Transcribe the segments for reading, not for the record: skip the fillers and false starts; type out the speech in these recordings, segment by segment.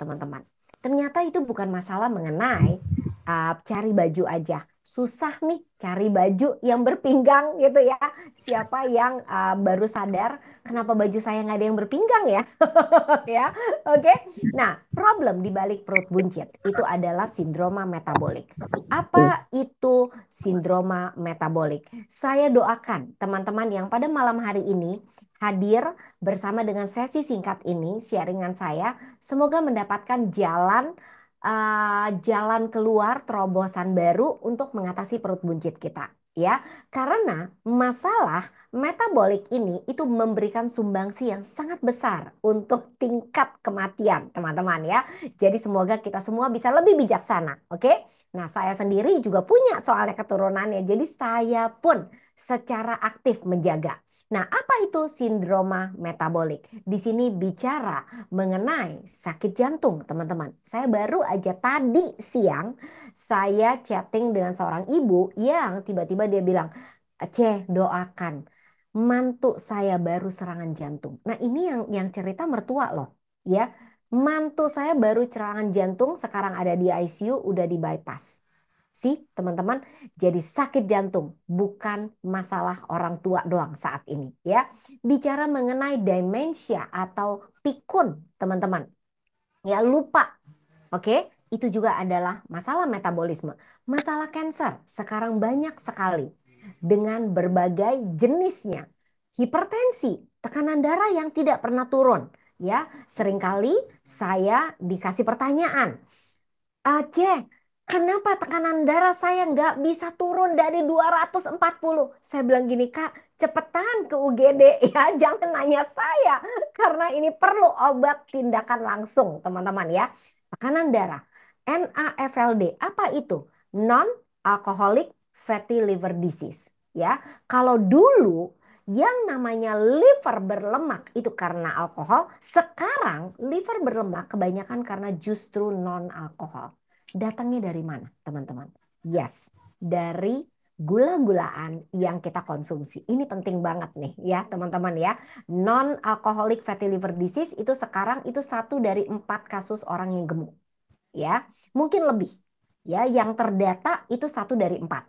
teman-teman. Ternyata itu bukan masalah mengenai cari baju aja. Susah nih cari baju yang berpinggang gitu ya. Siapa yang baru sadar kenapa baju saya nggak ada yang berpinggang ya? Ya, oke. Nah, problem di balik perut buncit itu adalah sindroma metabolik. Apa itu sindroma metabolik? Saya doakan teman-teman yang pada malam hari ini hadir bersama dengan sesi singkat ini, sharingan saya, semoga mendapatkan jalan keluar terobosan baru untuk mengatasi perut buncit kita. Ya, karena masalah metabolik ini itu memberikan sumbangsi yang sangat besar untuk tingkat kematian, teman-teman ya. Jadi semoga kita semua bisa lebih bijaksana, oke? Nah, saya sendiri juga punya soalnya keturunannya. Jadi saya pun secara aktif menjaga. Nah, apa itu sindroma metabolik? Di sini bicara mengenai sakit jantung, teman-teman. Saya baru aja tadi siang saya chatting dengan seorang ibu yang tiba-tiba dia bilang, Ceh, doakan mantu saya baru serangan jantung. Nah, ini yang cerita mertua loh, ya. Mantu saya baru serangan jantung, sekarang ada di ICU, udah di bypass. Sih, teman-teman, jadi sakit jantung bukan masalah orang tua doang saat ini, ya. Bicara mengenai demensia atau pikun, teman-teman. Ya, lupa. Oke, itu juga adalah masalah metabolisme. Masalah kanker sekarang banyak sekali dengan berbagai jenisnya. Hipertensi, tekanan darah yang tidak pernah turun. Ya, seringkali saya dikasih pertanyaan, Aceh, kenapa tekanan darah saya nggak bisa turun dari 240? Saya bilang gini, Kak, cepetan ke UGD ya, jangan nanya saya. Karena ini perlu obat tindakan langsung, teman-teman ya. Tekanan darah, NAFLD, apa itu? Non-alcoholic fatty liver disease. Ya, kalau dulu yang namanya liver berlemak itu karena alkohol, sekarang liver berlemak kebanyakan karena justru non-alkohol. Datangnya dari mana, teman-teman? Yes, dari gula-gulaan yang kita konsumsi. Ini penting banget nih ya, teman-teman ya. Non-alcoholic fatty liver disease itu sekarang itu 1 dari 4 kasus orang yang gemuk. Ya, mungkin lebih. Ya, yang terdata itu 1 dari 4.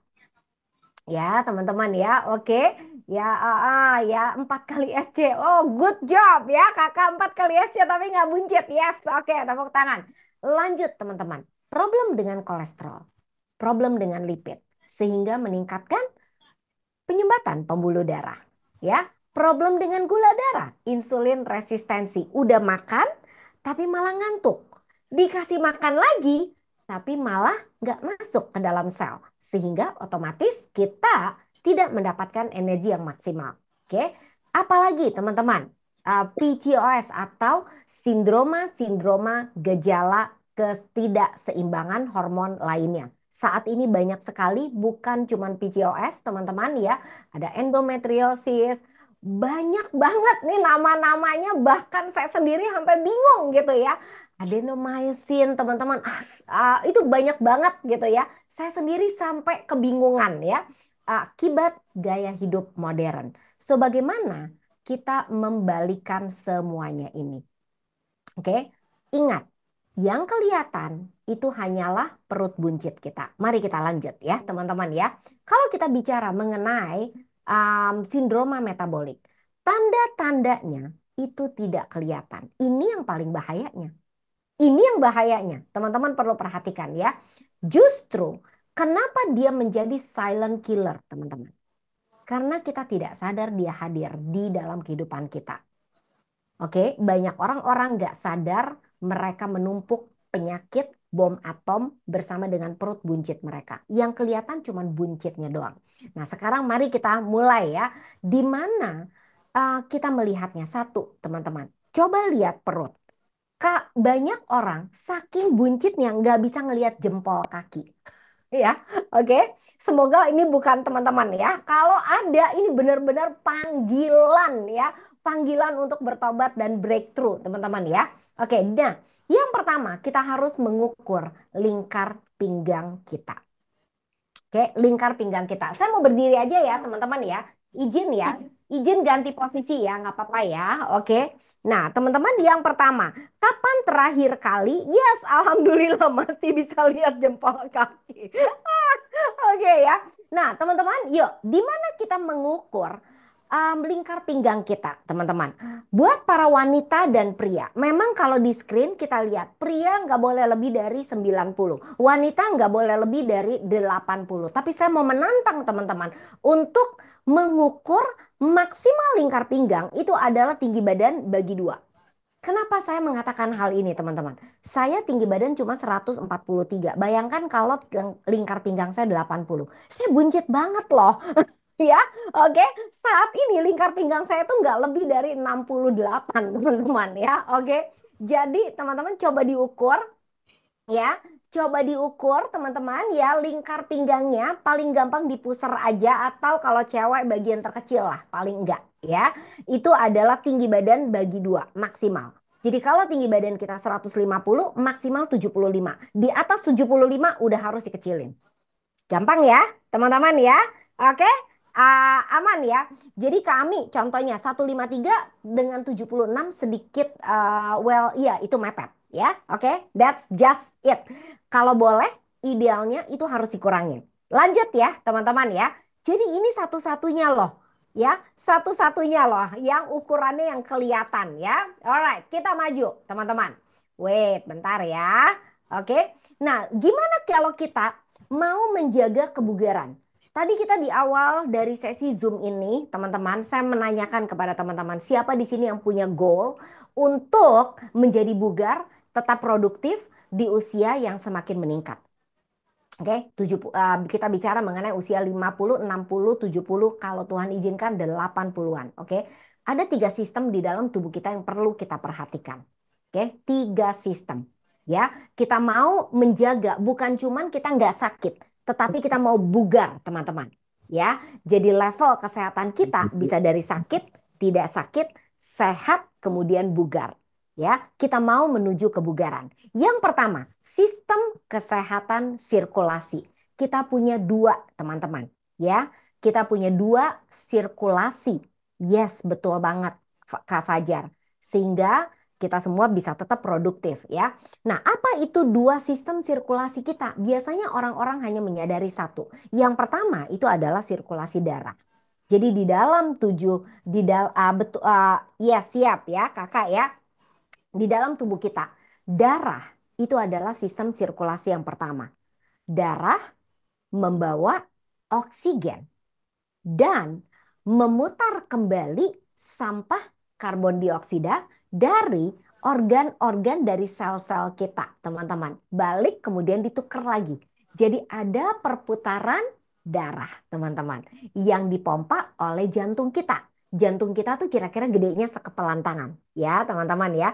Ya, teman-teman ya, oke. Ya, ya 4 kali SC. Oh, good job ya, kakak 4 kali SC tapi nggak buncit. Yes, oke, tepuk tangan. Lanjut, teman-teman. Problem dengan kolesterol, problem dengan lipid, sehingga meningkatkan penyumbatan pembuluh darah. Ya, problem dengan gula darah, insulin resistensi. Udah makan, tapi malah ngantuk. Dikasih makan lagi, tapi malah nggak masuk ke dalam sel. Sehingga otomatis kita tidak mendapatkan energi yang maksimal. Oke, apalagi teman-teman, PCOS atau sindroma gejala ketidakseimbangan hormon lainnya. Saat ini banyak sekali, bukan cuma PCOS, teman-teman ya, ada endometriosis, banyak banget nih nama-namanya, bahkan saya sendiri sampai bingung gitu ya. Adenomyosin, teman-teman, itu banyak banget gitu ya. Saya sendiri sampai kebingungan ya, akibat gaya hidup modern. So, bagaimana kita membalikan semuanya ini? Oke, ingat, yang kelihatan itu hanyalah perut buncit kita. Mari kita lanjut ya, teman-teman ya. Kalau kita bicara mengenai sindroma metabolik, tanda-tandanya itu tidak kelihatan. Ini yang paling bahayanya. Ini yang bahayanya. Teman-teman perlu perhatikan ya. Justru kenapa dia menjadi silent killer, teman-teman? Karena kita tidak sadar dia hadir di dalam kehidupan kita. Oke, banyak orang-orang nggak sadar mereka menumpuk penyakit bom atom bersama dengan perut buncit mereka. Yang kelihatan cuma buncitnya doang. Nah, sekarang mari kita mulai ya. Di mana kita melihatnya? Satu, teman-teman. Coba lihat perut. Kak, banyak orang saking buncitnya nggak bisa ngelihat jempol kaki. Ya, oke. Semoga ini bukan teman-teman ya. Kalau ada, ini benar-benar panggilan ya. Panggilan untuk bertobat dan breakthrough, teman-teman ya. Oke, nah yang pertama kita harus mengukur lingkar pinggang kita. Oke, lingkar pinggang kita. Saya mau berdiri aja ya, teman-teman ya. Izin ya. Izin ganti posisi ya, nggak apa-apa ya. Oke. Nah, teman-teman yang pertama, kapan terakhir kali? Yes, alhamdulillah masih bisa lihat jempol kaki. Oke ya. Nah, teman-teman, yuk, di mana kita mengukur lingkar pinggang kita, teman-teman? Buat para wanita dan pria, memang kalau di screen kita lihat, pria nggak boleh lebih dari 90, wanita nggak boleh lebih dari 80. Tapi saya mau menantang teman-teman untuk mengukur maksimal lingkar pinggang itu adalah tinggi badan bagi dua. Kenapa saya mengatakan hal ini, teman-teman? Saya tinggi badan cuma 143. Bayangkan kalau lingkar pinggang saya 80. Saya buncit banget loh. Ya, oke. Saat ini lingkar pinggang saya tuh nggak lebih dari 68, teman-teman ya. Oke. Jadi, teman-teman coba diukur ya. Coba diukur teman-teman ya, lingkar pinggangnya paling gampang dipusar aja atau kalau cewek bagian terkecil lah paling enggak ya. Itu adalah tinggi badan bagi dua maksimal. Jadi kalau tinggi badan kita 150 maksimal 75. Di atas 75 udah harus dikecilin. Gampang ya teman-teman ya. Oke. Aman ya. Jadi kami contohnya 153 dengan 76 sedikit well iya itu mepet ya. Oke, that's just it. Kalau boleh idealnya itu harus dikurangin. Lanjut ya teman-teman ya. Jadi ini satu-satunya loh ya, satu-satunya loh yang ukurannya yang kelihatan ya. Alright, kita maju teman-teman. Wait, bentar ya. Oke. Nah, gimana kalau kita mau menjaga kebugaran? Tadi kita di awal dari sesi Zoom ini, teman-teman, saya menanyakan kepada teman-teman, siapa di sini yang punya goal untuk menjadi bugar, tetap produktif di usia yang semakin meningkat. Oke, kita bicara mengenai usia 50, 60, 70, kalau Tuhan izinkan 80-an. Oke, ada 3 sistem di dalam tubuh kita yang perlu kita perhatikan. Oke, 3 sistem. Ya, kita mau menjaga, bukan cuman kita nggak sakit, tetapi kita mau bugar, teman-teman. Ya, jadi level kesehatan kita bisa dari sakit, tidak sakit, sehat, kemudian bugar. Ya, kita mau menuju kebugaran. Yang pertama, sistem kesehatan sirkulasi. Kita punya 2, teman-teman. Ya, kita punya 2 sirkulasi. Yes, betul banget, Kak Fajar. Sehingga kita semua bisa tetap produktif ya. Nah, apa itu 2 sistem sirkulasi kita? Biasanya orang-orang hanya menyadari satu. Yang pertama itu adalah sirkulasi darah. Jadi di dalam 7 di dalam ya siap ya, Kakak ya. Di dalam tubuh kita, darah itu adalah sistem sirkulasi yang pertama. Darah membawa oksigen dan memutar kembali sampah karbon dioksida dari organ-organ dari sel-sel kita, teman-teman. Balik kemudian ditukar lagi. Jadi ada perputaran darah, teman-teman, yang dipompa oleh jantung kita. Jantung kita tuh kira-kira gedenya sekepelan tangan, ya, teman-teman ya.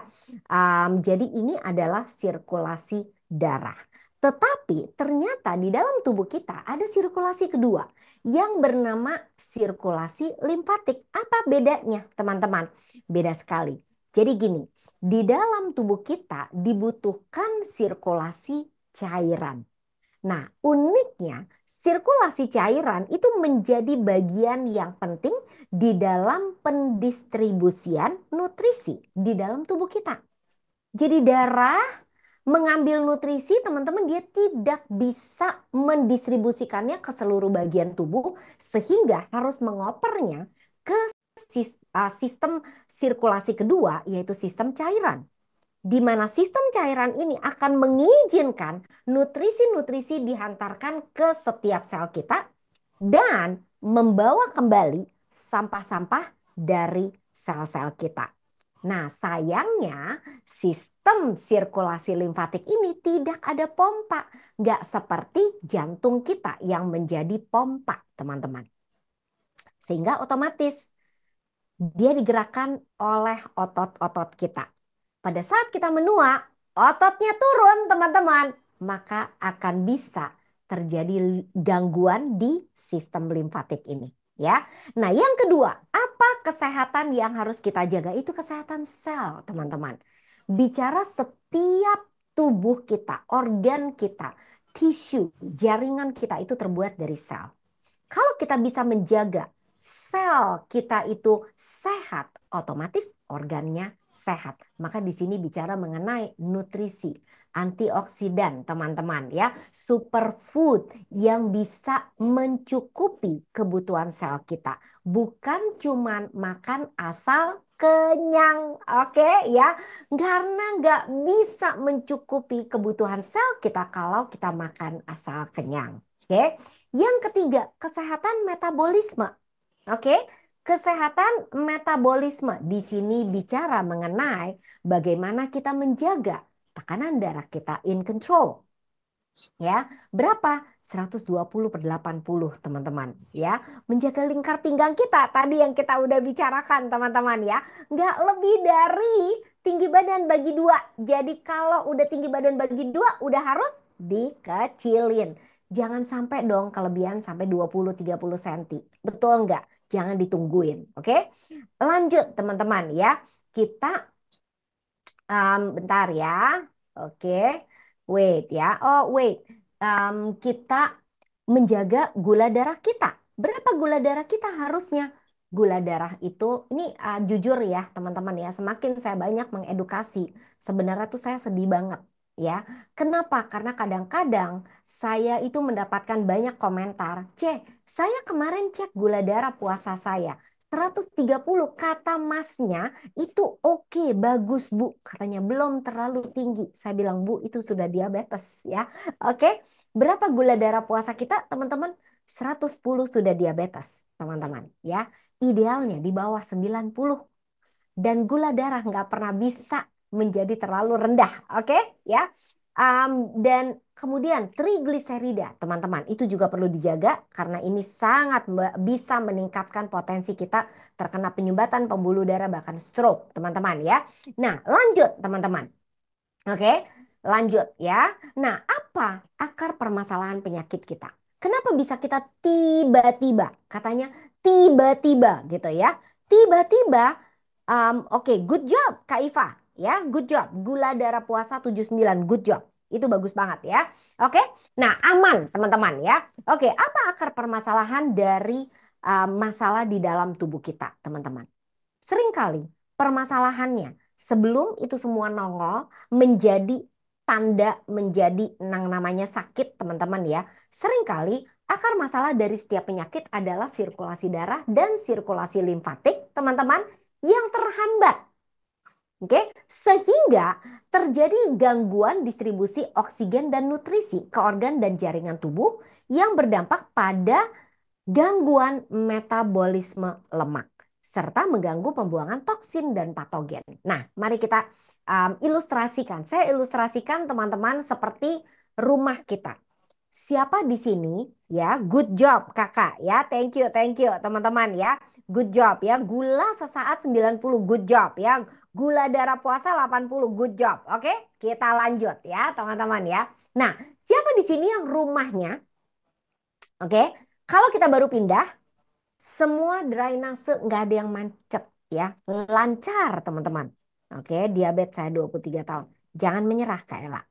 Jadi ini adalah sirkulasi darah. Tetapi ternyata di dalam tubuh kita ada sirkulasi kedua yang bernama sirkulasi limfatik. Apa bedanya, teman-teman? Beda sekali. Jadi gini, di dalam tubuh kita dibutuhkan sirkulasi cairan. Nah, uniknya sirkulasi cairan itu menjadi bagian yang penting di dalam pendistribusian nutrisi di dalam tubuh kita. Jadi darah mengambil nutrisi, teman-teman, dia tidak bisa mendistribusikannya ke seluruh bagian tubuh sehingga harus mengopernya ke sistem sirkulasi kedua, yaitu sistem cairan. Di mana sistem cairan ini akan mengizinkan nutrisi-nutrisi dihantarkan ke setiap sel kita dan membawa kembali sampah-sampah dari sel-sel kita. Nah, sayangnya sistem sirkulasi limfatik ini tidak ada pompa. Nggak seperti jantung kita yang menjadi pompa, teman-teman. Sehingga otomatis dia digerakkan oleh otot-otot kita. Pada saat kita menua, ototnya turun, teman-teman. Maka akan bisa terjadi gangguan di sistem limfatik ini. Ya, nah yang kedua, apa kesehatan yang harus kita jaga? Itu kesehatan sel, teman-teman. Bicara setiap tubuh kita, organ kita, tisu, jaringan kita itu terbuat dari sel. Kalau kita bisa menjaga sel kita itu sehat, otomatis organnya sehat. Maka di sini bicara mengenai nutrisi, antioksidan, teman-teman ya, superfood yang bisa mencukupi kebutuhan sel kita. Bukan cuman makan asal kenyang, oke ya. Karena nggak bisa mencukupi kebutuhan sel kita kalau kita makan asal kenyang. Oke. Yang ketiga, kesehatan metabolisme. Oke. Kesehatan metabolisme di sini bicara mengenai bagaimana kita menjaga tekanan darah kita in control. Ya, berapa? 120/80 teman-teman ya, menjaga lingkar pinggang kita tadi yang kita udah bicarakan teman-teman ya, nggak lebih dari tinggi badan bagi dua. Jadi kalau udah tinggi badan bagi dua udah harus dikecilin, jangan sampai dong kelebihan sampai 20-30 cm, betul nggak? Jangan ditungguin, oke? Lanjut teman-teman ya, kita bentar ya, oke, wait ya, oh wait. Kita menjaga gula darah kita. Berapa gula darah kita harusnya? Gula darah itu, ini jujur ya teman-teman ya, semakin saya banyak mengedukasi, sebenarnya tuh saya sedih banget ya. Kenapa? Karena kadang-kadang saya itu mendapatkan banyak komentar, saya kemarin cek gula darah puasa saya, 130 kata masnya itu oke, bagus Bu. Katanya belum terlalu tinggi. Saya bilang, Bu, itu sudah diabetes ya. Oke. Berapa gula darah puasa kita, teman-teman? 110 sudah diabetes, teman-teman ya. Idealnya di bawah 90. Dan gula darah nggak pernah bisa menjadi terlalu rendah, oke ya. Dan kemudian trigliserida, teman-teman, itu juga perlu dijaga karena ini sangat bisa meningkatkan potensi kita terkena penyumbatan pembuluh darah bahkan stroke, teman-teman ya. Nah, lanjut teman-teman. Oke, lanjut ya. Nah, apa akar permasalahan penyakit kita? Kenapa bisa kita tiba-tiba, katanya tiba-tiba gitu ya. Tiba-tiba, oke, good job Kak Iva. Ya, good job. Gula darah puasa 79, good job. Itu bagus banget ya. Oke, nah aman teman-teman ya. Oke, apa akar permasalahan dari masalah di dalam tubuh kita, teman-teman? Seringkali permasalahannya sebelum itu semua nongol menjadi tanda, menjadi yang namanya sakit teman-teman ya. Seringkali akar masalah dari setiap penyakit adalah sirkulasi darah dan sirkulasi limfatik teman-teman yang terhambat. Oke, sehingga terjadi gangguan distribusi oksigen dan nutrisi ke organ dan jaringan tubuh yang berdampak pada gangguan metabolisme lemak, serta mengganggu pembuangan toksin dan patogen. Nah, mari kita ilustrasikan. Saya ilustrasikan teman-teman seperti rumah kita. Siapa di sini ya? Good job kakak ya. Thank you teman-teman ya. Good job ya. Gula sesaat 90, good job ya. Gula darah puasa 80, good job. Oke, kita lanjut ya teman-teman ya. Nah, siapa di sini yang rumahnya? Oke, kalau kita baru pindah, semua drainase nggak ada yang macet ya, lancar teman-teman. Oke, diabetes saya 23 tahun. Jangan menyerah Kak Ella.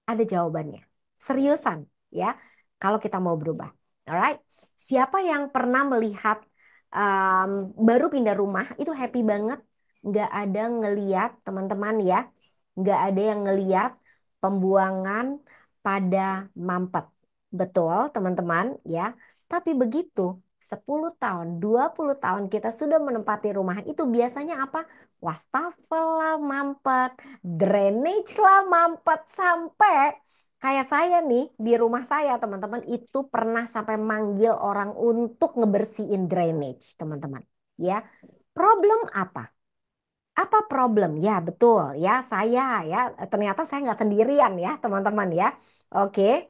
Ada jawabannya. Seriusan ya, kalau kita mau berubah. Alright. Siapa yang pernah melihat baru pindah rumah itu happy banget, nggak ada ngeliat teman-teman ya, nggak ada yang ngeliat pembuangan pada mampet. Betul teman-teman ya. Tapi begitu 10 tahun, 20 tahun kita sudah menempati rumah itu biasanya apa? Wastafel lah mampet, drainage lah mampet, sampai kayak saya nih di rumah saya teman-teman itu pernah sampai manggil orang untuk ngebersihin drainage teman-teman. Ya, problem apa? Apa problem? Ya betul ya, saya ya ternyata saya nggak sendirian ya teman-teman ya. Oke.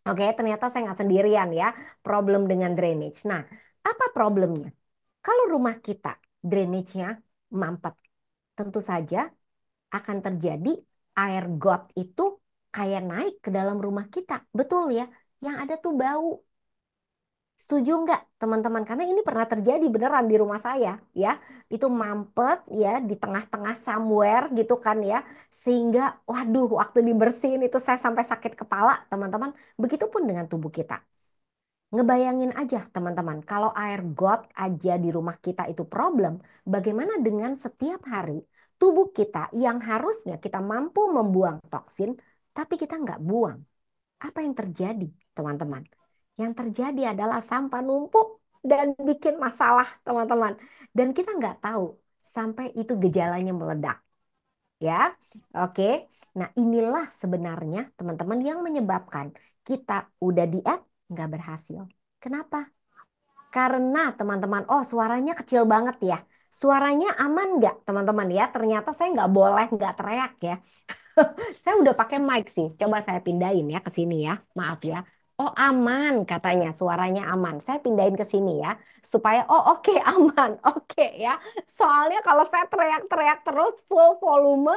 Oke, ternyata saya nggak sendirian ya problem dengan drainage. Nah, apa problemnya? Kalau rumah kita drainage-nya mampet, tentu saja akan terjadi air got itu kayak naik ke dalam rumah kita. Betul ya? Yang ada tuh bau. Setuju nggak teman-teman? Karena ini pernah terjadi beneran di rumah saya ya. Itu mampet ya di tengah-tengah somewhere gitu kan ya. Sehingga waduh waktu dibersihin itu saya sampai sakit kepala teman-teman. Begitupun dengan tubuh kita. Ngebayangin aja teman-teman, kalau air got aja di rumah kita itu problem, bagaimana dengan setiap hari tubuh kita yang harusnya kita mampu membuang toksin, tapi kita nggak buang. Apa yang terjadi, teman-teman? Yang terjadi adalah sampah numpuk dan bikin masalah, teman-teman. Dan kita nggak tahu sampai itu gejalanya meledak. Ya, oke. Nah, inilah sebenarnya teman-teman yang menyebabkan kita udah diet nggak berhasil. Kenapa? Karena teman-teman, oh suaranya kecil banget ya. Suaranya aman nggak teman-teman ya? Ternyata saya nggak boleh nggak teriak ya. Saya udah pakai mic sih. Coba saya pindahin ya ke sini ya. Maaf ya. Oh aman katanya, suaranya aman. Saya pindahin ke sini ya. Supaya, oh oke aman. Oke ya. Soalnya kalau saya teriak-teriak terus full volume,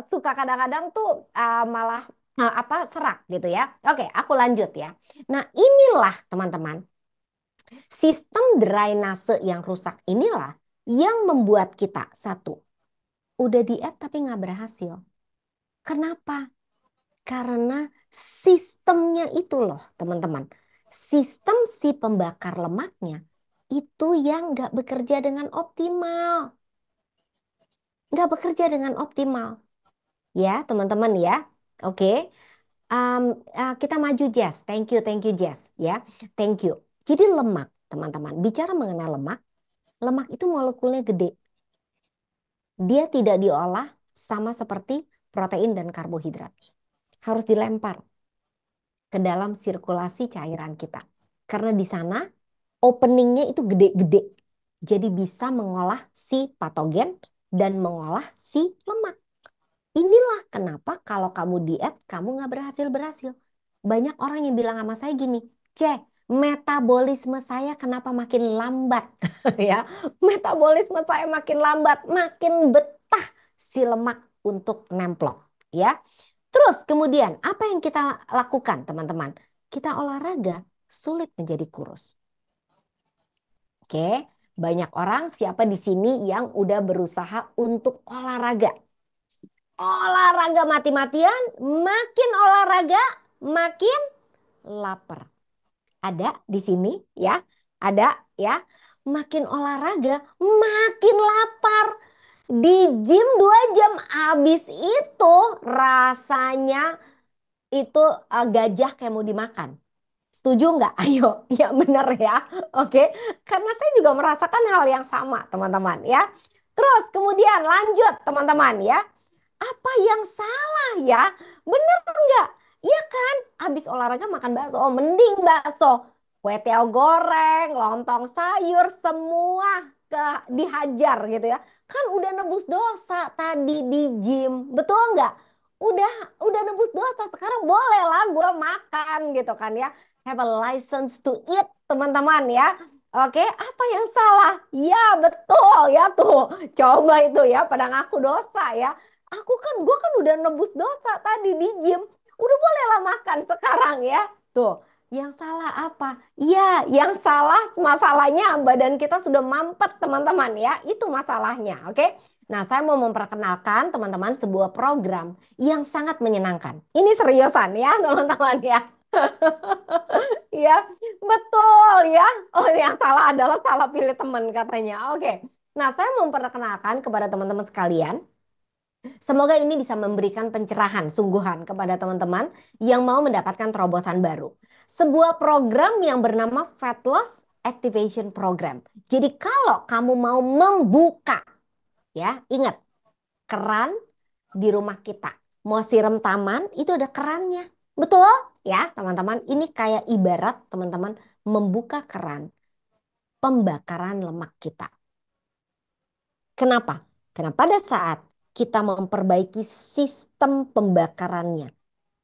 suka kadang-kadang tuh malah apa serak gitu ya. Oke, aku lanjut ya. Nah inilah teman-teman. Sistem drainase yang rusak inilah yang membuat kita satu, udah diet tapi nggak berhasil. Kenapa? Karena sistemnya itu loh teman-teman. Sistem si pembakar lemaknya itu yang nggak bekerja dengan optimal. Nggak bekerja dengan optimal. Ya teman-teman ya. Oke. Um, kita maju Jess. Thank you Jess. Ya, thank you. Jadi lemak teman-teman. Bicara mengenai lemak, lemak itu molekulnya gede. Dia tidak diolah sama seperti protein dan karbohidrat. Harus dilempar ke dalam sirkulasi cairan kita. Karena di sana openingnya itu gede-gede. Jadi bisa mengolah si patogen dan mengolah si lemak. Inilah kenapa kalau kamu diet, kamu nggak berhasil-berhasil. Banyak orang yang bilang sama saya gini, metabolisme saya kenapa makin lambat? Ya, metabolisme saya makin lambat, makin betah si lemak untuk nemplok. Ya, terus kemudian apa yang kita lakukan teman-teman? Kita olahraga, sulit menjadi kurus. Oke, banyak orang siapa di sini yang udah berusaha untuk olahraga? Olahraga mati-matian, makin olahraga, makin lapar. Ada di sini ya, ada ya. Makin olahraga, makin lapar. Di gym 2 jam habis itu rasanya itu gajah kayak mau dimakan. Setuju nggak? Ayo, ya bener ya. Oke, karena saya juga merasakan hal yang sama, teman-teman ya. Terus kemudian lanjut, teman-teman ya. Apa yang salah ya? Bener nggak? Iya kan? Habis olahraga makan bakso, oh, mending bakso. Kue tiaw goreng, lontong sayur, semua ke dihajar gitu ya. Kan udah nebus dosa tadi di gym, betul nggak? Udah udah nebus dosa, sekarang bolehlah gue makan gitu kan ya. Have a license to eat, teman-teman ya. Oke, apa yang salah? Ya betul ya tuh. Coba itu ya, pada ngaku dosa ya. Gue kan udah nebus dosa tadi di gym. Udah bolehlah makan sekarang ya. Tuh, yang salah apa? Ya, yang salah masalahnya badan kita sudah mampet teman-teman ya. Itu masalahnya, oke? Nah, saya mau memperkenalkan teman-teman sebuah program yang sangat menyenangkan. Ini seriusan ya, teman-teman ya. Ya, betul ya. Oh, yang salah adalah salah pilih teman katanya. Oke. Nah, saya mau memperkenalkan kepada teman-teman sekalian. Semoga ini bisa memberikan pencerahan sungguhan kepada teman-teman yang mau mendapatkan terobosan baru. Sebuah program yang bernama Fat Loss Activation Program. Jadi kalau kamu mau membuka, ya ingat, keran di rumah kita. Mau siram taman, itu ada kerannya. Betul ya teman-teman? Ini kayak ibarat teman-teman membuka keran pembakaran lemak kita. Kenapa? Karena pada saat kita memperbaiki sistem pembakarannya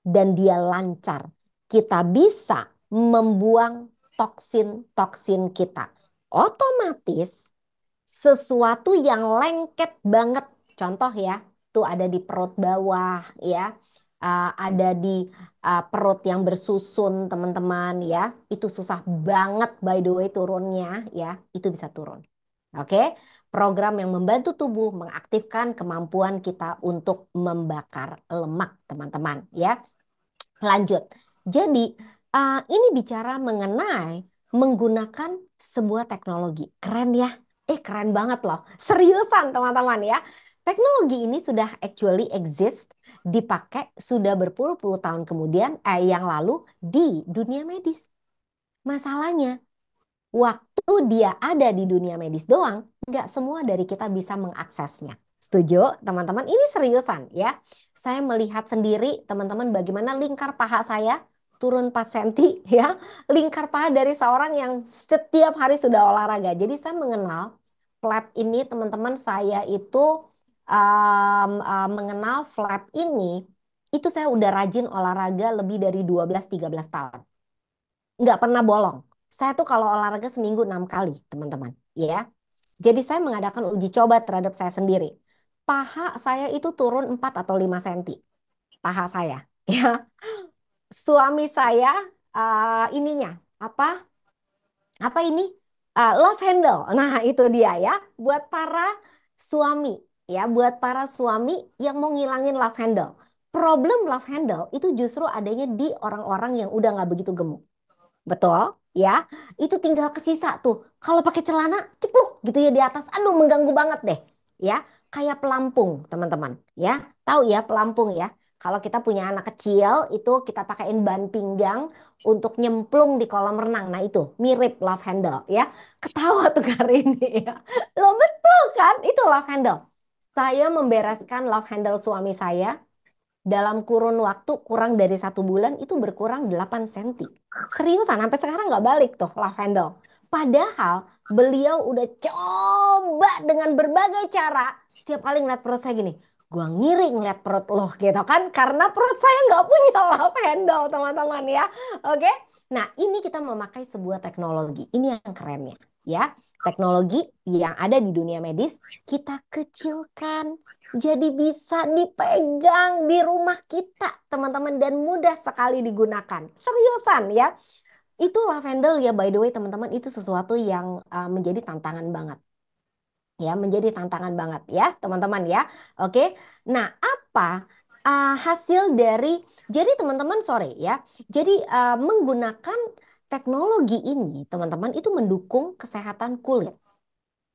dan dia lancar, kita bisa membuang toksin-toksin kita. Otomatis sesuatu yang lengket banget, contoh ya, tuh ada di perut bawah ya, ada di perut yang bersusun teman-teman ya, itu susah banget by the way turunnya ya, itu bisa turun. Oke, program yang membantu tubuh mengaktifkan kemampuan kita untuk membakar lemak, teman-teman ya. Lanjut. Jadi Ini bicara mengenai menggunakan sebuah teknologi. Keren ya? Keren banget loh. Seriusan teman-teman ya. Teknologi ini sudah actually exist, dipakai sudah berpuluh-puluh tahun kemudian, yang lalu di dunia medis. Masalahnya, waktu dia ada di dunia medis doang, nggak semua dari kita bisa mengaksesnya. Setuju, teman-teman? Ini seriusan ya. Saya melihat sendiri, teman-teman, bagaimana lingkar paha saya turun 4 senti ya. Lingkar paha dari seorang yang setiap hari sudah olahraga. Jadi saya mengenal flap ini, teman-teman, saya itu mengenal flap ini, itu saya udah rajin olahraga lebih dari 12-13 tahun, nggak pernah bolong. Saya tuh kalau olahraga seminggu 6 kali, teman-teman. Ya, jadi saya mengadakan uji coba terhadap saya sendiri. Paha saya itu turun 4 atau 5 senti. Paha saya. Ya, suami saya ininya apa? Apa ini? Love handle. Nah, itu dia ya. Buat para suami, ya, buat para suami yang mau ngilangin love handle. Problem love handle itu justru adanya di orang-orang yang udah nggak begitu gemuk. Betul, ya. Itu tinggal kesisa tuh. Kalau pakai celana, cepluk gitu ya di atas. Aduh, mengganggu banget deh. Ya, kayak pelampung, teman-teman. Ya, tahu ya pelampung ya. Kalau kita punya anak kecil, itu kita pakaiin ban pinggang untuk nyemplung di kolam renang. Nah, itu mirip love handle ya. Ketawa tuh Karini ya. Lo betul kan? Itu love handle. Saya membereskan love handle suami saya dalam kurun waktu kurang dari 1 bulan itu berkurang 8 senti. Seriusan, sampai sekarang nggak balik tuh lavendel. Padahal beliau udah coba dengan berbagai cara. Setiap kali ngeliat perut saya gini, gua ngiri ngeliat perut loh gitu kan. Karena perut saya nggak punya lavendel teman-teman ya. Oke, nah ini kita memakai sebuah teknologi. Ini yang kerennya ya. Teknologi yang ada di dunia medis kita kecilkan jadi bisa dipegang di rumah kita, teman-teman, dan mudah sekali digunakan. Seriusan ya. Itu lavender ya, by the way, teman-teman, itu sesuatu yang menjadi tantangan banget. Ya, menjadi tantangan banget ya, teman-teman ya. Oke. Nah, apa hasil dari jadi teman-teman sore ya. Jadi menggunakan teknologi ini, teman-teman, itu mendukung kesehatan kulit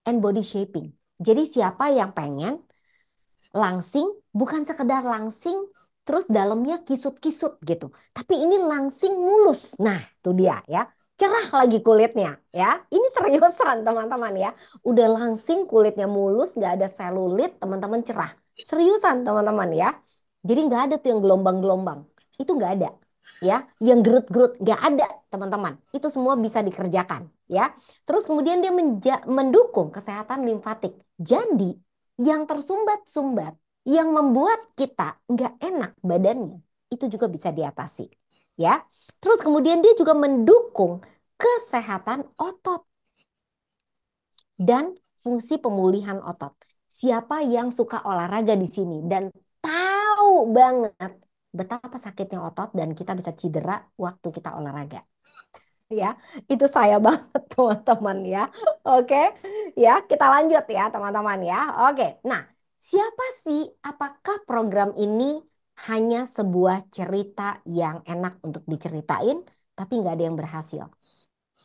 and body shaping. Jadi siapa yang pengen langsing, bukan sekedar langsing terus dalamnya kisut-kisut gitu. Tapi ini langsing mulus. Nah, itu dia ya. Cerah lagi kulitnya ya. Ini seriusan teman-teman ya. Udah langsing kulitnya mulus, nggak ada selulit, teman-teman cerah. Seriusan teman-teman ya. Jadi nggak ada tuh yang gelombang-gelombang. Itu nggak ada. Ya, yang gerut-gerut nggak ada teman-teman. Itu semua bisa dikerjakan ya. Terus kemudian dia mendukung kesehatan limfatik. Jadi yang tersumbat-sumbat, yang membuat kita nggak enak badannya, itu juga bisa diatasi. Ya, terus kemudian dia juga mendukung kesehatan otot dan fungsi pemulihan otot. Siapa yang suka olahraga di sini dan tahu banget betapa sakitnya otot dan kita bisa cedera waktu kita olahraga? Ya, itu saya banget teman-teman ya. Oke, ya kita lanjut ya teman-teman ya. Oke, nah siapa sih? Apakah program ini hanya sebuah cerita yang enak untuk diceritain, tapi nggak ada yang berhasil?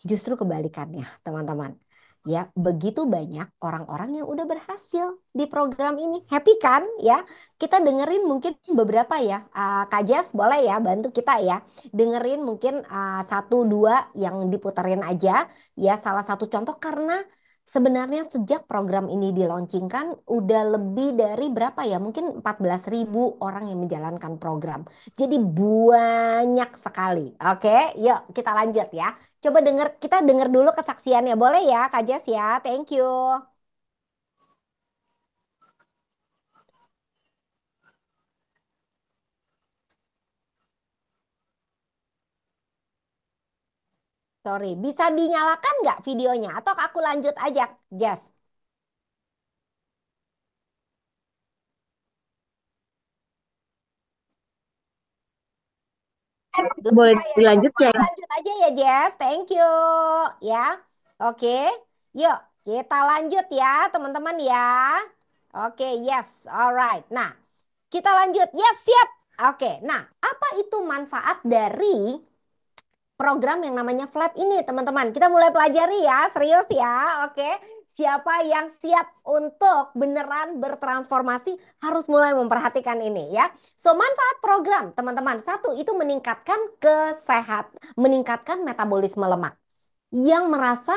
Justru kebalikannya, teman-teman. Ya, begitu banyak orang-orang yang udah berhasil di program ini. Happy kan? Ya, kita dengerin mungkin beberapa ya. Kak Jas, boleh ya bantu kita ya. Dengerin mungkin satu dua yang diputerin aja. Ya, salah satu contoh karena sebenarnya sejak program ini dilaunchingkan udah lebih dari berapa ya? Mungkin 14.000 orang yang menjalankan program. Jadi banyak sekali. Oke, yuk kita lanjut ya. Coba denger, kita denger dulu kesaksiannya. Boleh ya, Kak Jas ya? Thank you. Sorry, bisa dinyalakan nggak videonya? Atau aku lanjut aja, Jas? Belum Boleh bisa ya? dilanjut Oke, ya? lanjut aja ya, Jas. Thank you. Ya, oke. Yuk, kita lanjut ya, teman-teman ya. Oke, yes, alright. Nah, kita lanjut. Yes, siap. Oke, nah, apa itu manfaat dari program yang namanya Flap ini, teman-teman. Kita mulai pelajari ya, serius ya. Oke. Siapa yang siap untuk beneran bertransformasi harus mulai memperhatikan ini ya. So, manfaat program, teman-teman. Satu, itu meningkatkan meningkatkan metabolisme lemak. Yang merasa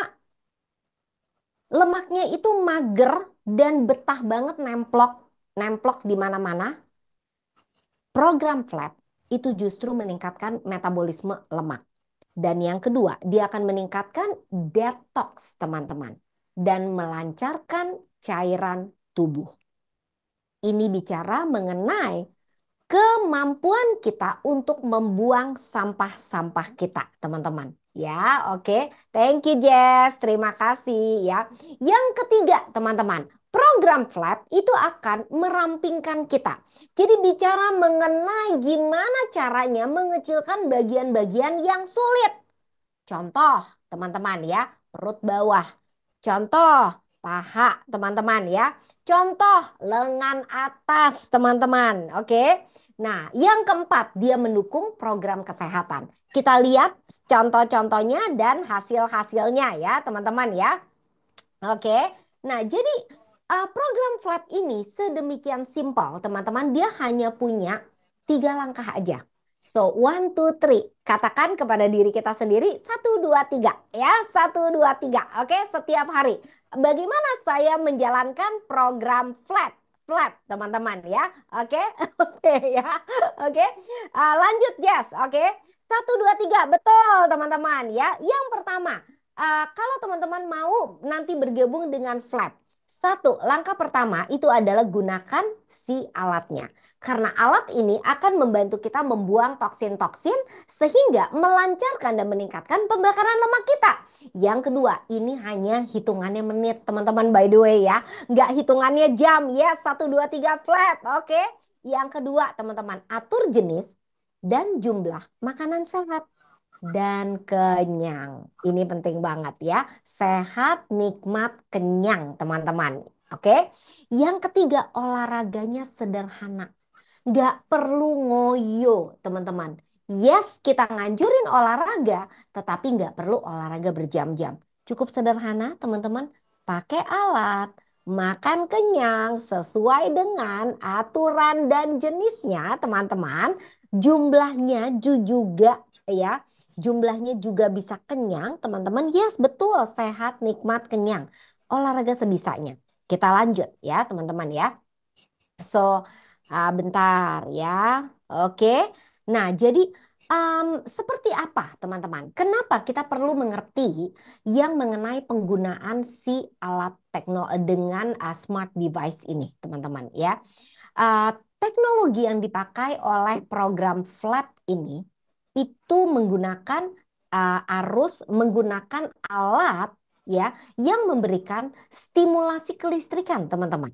lemaknya itu mager dan betah banget nemplok di mana-mana. Program Flap itu justru meningkatkan metabolisme lemak. Dan yang kedua, dia akan meningkatkan detox, teman-teman, dan melancarkan cairan tubuh. Ini bicara mengenai kemampuan kita untuk membuang sampah-sampah kita, teman-teman. Ya, oke. Thank you, Jess. Terima kasih ya. Yang ketiga, teman-teman, program Flap itu akan merampingkan kita. Jadi bicara mengenai gimana caranya mengecilkan bagian-bagian yang sulit. Contoh, teman-teman ya, perut bawah. Contoh, paha, teman-teman ya. Contoh, lengan atas, teman-teman. Oke. Nah, yang keempat, dia mendukung program kesehatan. Kita lihat contoh-contohnya dan hasil-hasilnya ya, teman-teman ya. Oke. Nah, jadi program Flap ini sedemikian simpel, teman-teman. Dia hanya punya 3 langkah aja. So, 1, 2, 3. Katakan kepada diri kita sendiri, 1, 2, 3. Ya, 1, 2, 3. Oke, setiap hari. Bagaimana saya menjalankan program Flap? Flap, teman-teman ya. Oke, oke ya. Oke, lanjut, Jess. Oke, 1, 2, 3. Betul, teman-teman ya. Yang pertama, kalau teman-teman mau nanti bergabung dengan Flap, satu, langkah pertama itu adalah gunakan si alatnya. Karena alat ini akan membantu kita membuang toksin-toksin sehingga melancarkan dan meningkatkan pembakaran lemak kita. Yang kedua, ini hanya hitungannya menit, teman-teman, by the way ya. Nggak hitungannya jam. Yes, 1, 2, 3 Flap. Oke. Yang kedua, teman-teman, atur jenis dan jumlah makanan sehat dan kenyang. Ini penting banget ya. Sehat, nikmat, kenyang, teman-teman. Oke. Yang ketiga, olahraganya sederhana. Nggak perlu ngoyo, teman-teman. Yes, kita nganjurin olahraga, tetapi nggak perlu olahraga berjam-jam. Cukup sederhana, teman-teman. Pakai alat, makan kenyang sesuai dengan aturan dan jenisnya, teman-teman. Jumlahnya juga ya. Jumlahnya juga bisa kenyang, teman-teman. Yes, betul. Sehat, nikmat, kenyang. Olahraga sebisanya. Kita lanjut ya, teman-teman ya. So, bentar ya. Oke. Nah, jadi seperti apa, teman-teman? Kenapa kita perlu mengerti yang mengenai penggunaan si alat teknologi dengan smart device ini, teman-teman ya. Teknologi yang dipakai oleh program Flap ini itu menggunakan menggunakan alat ya yang memberikan stimulasi kelistrikan, teman-teman.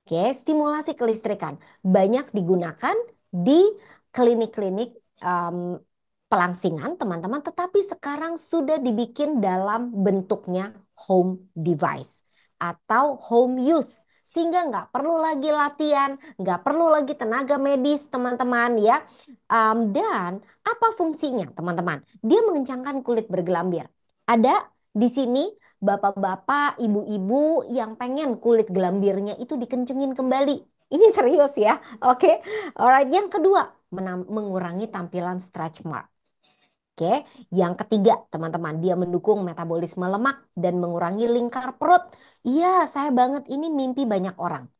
Oke, stimulasi kelistrikan banyak digunakan di klinik-klinik pelangsingan, teman-teman, tetapi sekarang sudah dibikin dalam bentuknya home device atau home use. Sehingga nggak perlu lagi latihan, nggak perlu lagi tenaga medis, teman-teman ya. Dan apa fungsinya, teman-teman? Dia mengencangkan kulit bergelambir. Ada di sini bapak-bapak, ibu-ibu yang pengen kulit gelambirnya itu dikencengin kembali. Ini serius ya. Oke. Alright, yang kedua, mengurangi tampilan stretch mark. Oke. Yang ketiga, teman-teman, dia mendukung metabolisme lemak dan mengurangi lingkar perut. Iya, saya banget ini mimpi banyak orang.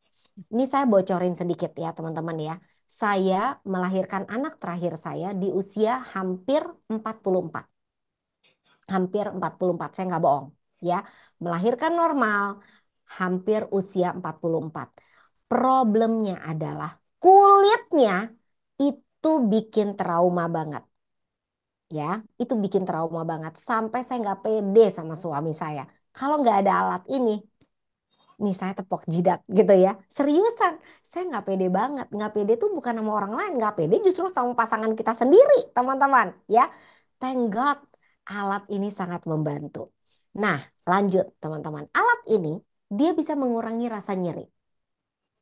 Ini saya bocorin sedikit ya, teman-teman ya. Saya melahirkan anak terakhir saya di usia hampir 44. Hampir 44, saya nggak bohong ya. Melahirkan normal hampir usia 44. Problemnya adalah kulitnya itu bikin trauma banget. Ya, itu bikin trauma banget sampai saya nggak pede sama suami saya. Kalau nggak ada alat ini, nih saya tepok jidat gitu ya. Seriusan, saya nggak pede banget. Nggak pede tuh bukan sama orang lain, nggak pede justru sama pasangan kita sendiri, teman-teman. Ya, thank God alat ini sangat membantu. Nah, lanjut teman-teman. Alat ini dia bisa mengurangi rasa nyeri.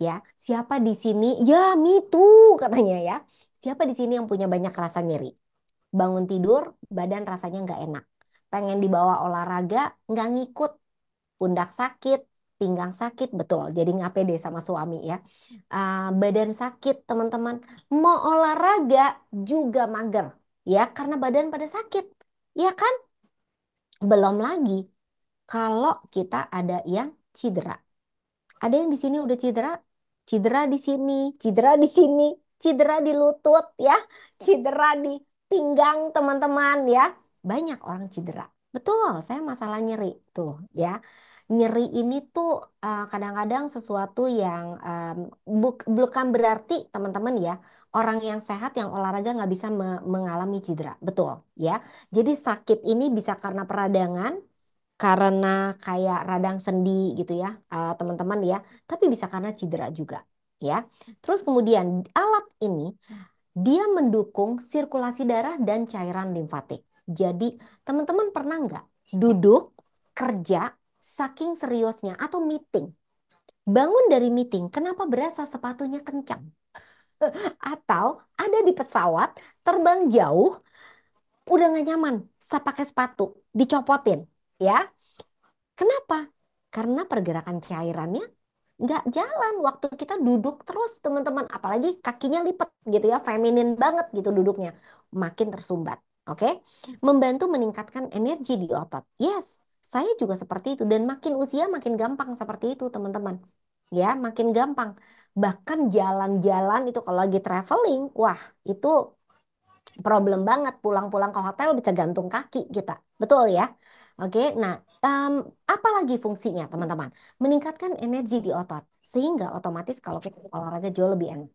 Ya, siapa di sini? Ya, me too katanya ya. Siapa di sini yang punya banyak rasa nyeri? bangun tidur, badan rasanya nggak enak. Pengen dibawa olahraga, nggak ngikut. Pundak sakit, pinggang sakit, betul. Jadi nggak pede sama suami ya. Badan sakit, teman-teman. Mau olahraga juga mager. Ya, karena badan pada sakit. Ya kan? Belum lagi kalau kita ada yang cedera. Ada yang di sini udah cedera, cedera di sini, cedera di sini, cedera di lutut ya, cedera di pinggang teman-teman ya. Banyak orang cedera. Betul, saya masalah nyeri tuh ya. Nyeri ini tuh kadang-kadang sesuatu yang bukan berarti teman-teman ya, orang yang sehat yang olahraga nggak bisa mengalami cedera. Betul ya. Jadi sakit ini bisa karena peradangan, karena kayak radang sendi gitu ya, teman-teman ya, tapi bisa karena cedera juga ya. Terus kemudian alat ini dia mendukung sirkulasi darah dan cairan limfatik. Jadi teman-teman pernah nggak duduk kerja saking seriusnya atau meeting, bangun dari meeting kenapa berasa sepatunya kencang, atau ada di pesawat terbang jauh udah nggak nyaman saya pakai sepatu dicopotin ya. Kenapa? Karena pergerakan cairannya nggak jalan waktu kita duduk terus teman-teman. Apalagi kakinya lipat gitu ya, feminin banget gitu duduknya. Makin tersumbat. Oke? Membantu meningkatkan energi di otot. Yes, saya juga seperti itu. Dan makin usia makin gampang seperti itu teman-teman. Ya, makin gampang. Bahkan jalan-jalan itu kalau lagi traveling, wah itu problem banget, pulang-pulang ke hotel bisa gantung kaki kita. Betul ya? Oke, nah apa lagi fungsinya teman-teman? Meningkatkan energi di otot sehingga otomatis kalau kita olahraga jauh lebih enak.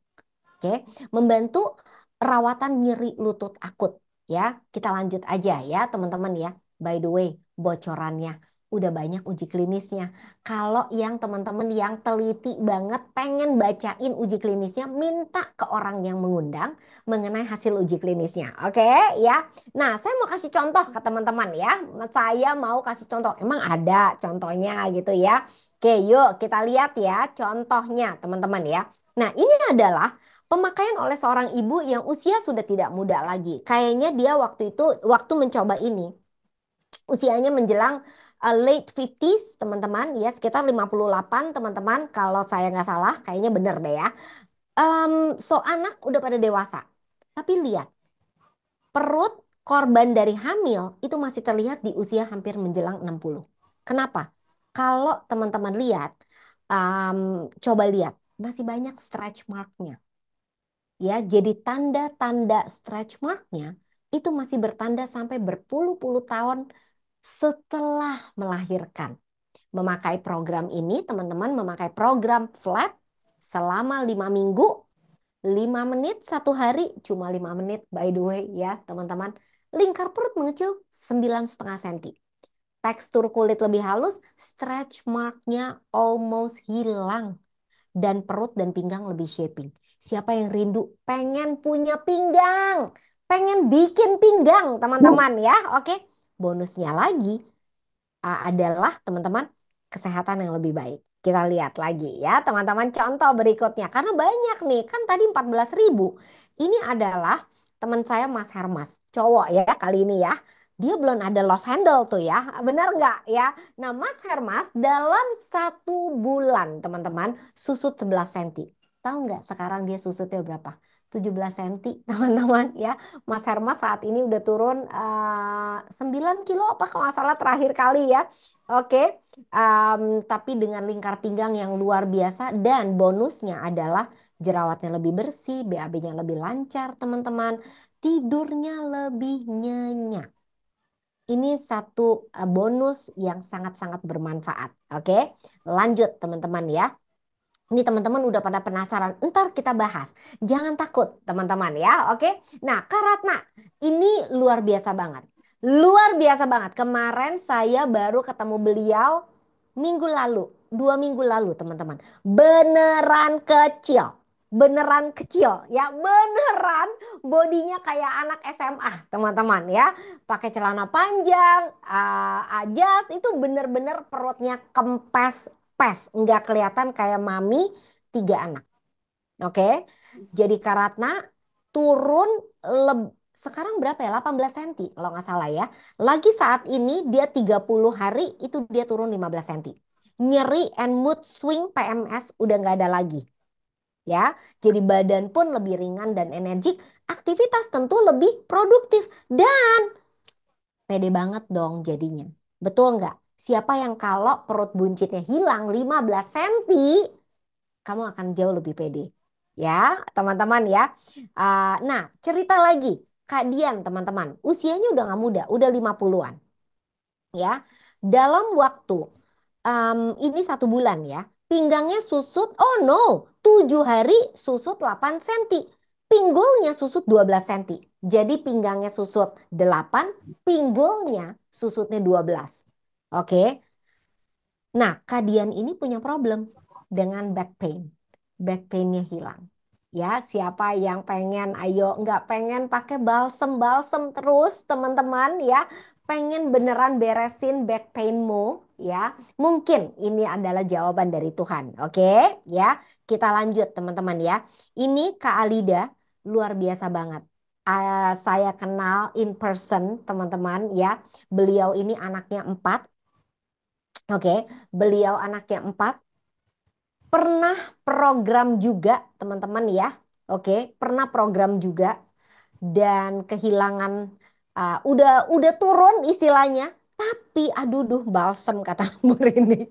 Oke, membantu perawatan nyeri lutut akut ya. Kita lanjut aja ya teman-teman ya. By the way, bocorannya udah banyak uji klinisnya. Kalau yang teman-teman yang teliti banget pengen bacain uji klinisnya, minta ke orang yang mengundang mengenai hasil uji klinisnya. Oke ya. Nah, saya mau kasih contoh ke teman-teman ya. Saya mau kasih contoh. Emang ada contohnya gitu ya. Oke, yuk kita lihat ya contohnya teman-teman ya. Nah, ini adalah pemakaian oleh seorang ibu yang usia sudah tidak muda lagi. Kayaknya dia waktu itu, waktu mencoba ini, usianya menjelang late 50s, teman-teman, ya sekitar 58, teman-teman. Kalau saya nggak salah, kayaknya bener deh ya. So, anak udah pada dewasa. Tapi lihat, perut korban dari hamil itu masih terlihat di usia hampir menjelang 60. Kenapa? Kalau teman-teman lihat, coba lihat, masih banyak stretch marknya. Ya, jadi tanda-tanda stretch marknya itu masih bertanda sampai berpuluh-puluh tahun setelah melahirkan. Memakai program ini, teman-teman memakai program flap selama 5 minggu, 5 menit satu hari, cuma 5 menit by the way ya teman-teman. Lingkar perut mengecil 9,5 cm. Tekstur kulit lebih halus, stretch marknya almost hilang dan perut dan pinggang lebih shaping. Siapa yang rindu pengen punya pinggang, pengen bikin pinggang, teman-teman ya. Oke. Bonusnya lagi adalah teman-teman kesehatan yang lebih baik. Kita lihat lagi ya, teman-teman contoh berikutnya. Karena banyak nih, kan tadi 14.000. Ini adalah teman saya Mas Hermas, cowok ya kali ini ya. Dia belum ada love handle tuh ya, benar nggak ya? Nah, Mas Hermas dalam 1 bulan, teman-teman, susut 11 cm. Tahu nggak sekarang dia susutnya berapa? 17 cm, teman-teman ya. Mas Hermas saat ini udah turun 9 kilo apa kalau nggak salah terakhir kali ya. Oke, tapi dengan lingkar pinggang yang luar biasa dan bonusnya adalah jerawatnya lebih bersih, BAB-nya lebih lancar, teman-teman. Tidurnya lebih nyenyak. Ini satu bonus yang sangat-sangat bermanfaat. Oke, lanjut teman-teman ya. Ini teman-teman udah pada penasaran, ntar kita bahas. Jangan takut teman-teman ya, oke? Nah, Kak Ratna, ini luar biasa banget. Luar biasa banget. Kemarin saya baru ketemu beliau minggu lalu, 2 minggu lalu teman-teman. Beneran kecil. Beneran kecil ya, beneran bodinya kayak anak SMA teman-teman ya. Pakai celana panjang, ajas, itu bener-bener perutnya kempes pas, nggak kelihatan kayak mami 3 anak. Oke, jadi Karatna turun sekarang berapa ya? 18 senti kalau nggak salah ya. Lagi saat ini dia 30 hari itu dia turun 15 senti. Nyeri and mood swing PMS udah nggak ada lagi. Ya, jadi badan pun lebih ringan dan energik, aktivitas tentu lebih produktif dan pede banget dong jadinya. Betul nggak? Siapa yang kalau perut buncitnya hilang 15 senti, kamu akan jauh lebih pede. Ya, teman-teman ya. Nah, cerita lagi. Kak Dian, teman-teman, usianya udah nggak muda, udah 50-an. Ya, dalam waktu ini 1 bulan ya, pinggangnya susut, oh no, 7 hari susut 8 senti. Pinggulnya susut 12 senti. Jadi pinggangnya susut 8, pinggulnya susutnya 12. Oke. Nah, Kadian ini punya problem dengan back pain. Back painnya hilang. Ya, siapa yang pengen, ayo nggak pengen pakai balsem-balsem terus, teman-teman ya. Pengen beneran beresin back painmu, ya. Mungkin ini adalah jawaban dari Tuhan. Oke, ya. Kita lanjut, teman-teman ya. Ini Kak Alida luar biasa banget. Saya kenal in person, teman-teman ya. Beliau ini anaknya 4. Oke, beliau anaknya 4, pernah program juga teman-teman ya. Oke, pernah program juga dan kehilangan udah turun istilahnya. Tapi aduh duh balsem kata Bu Rini.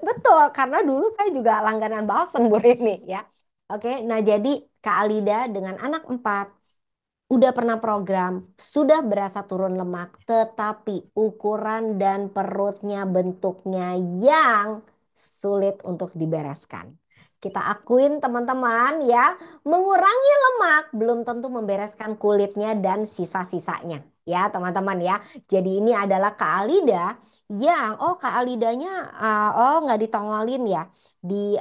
Betul, karena dulu saya juga langganan balsem Bu Rini ya. Oke, nah jadi Kak Alida dengan anak 4 udah pernah program, sudah berasa turun lemak, tetapi ukuran dan perutnya bentuknya yang sulit untuk dibereskan. Kita akuin teman-teman ya, mengurangi lemak belum tentu membereskan kulitnya dan sisa-sisanya. Ya teman-teman ya. Jadi ini adalah Kak Alida yang, oh Kak Alidanya, oh nggak ditongolin ya di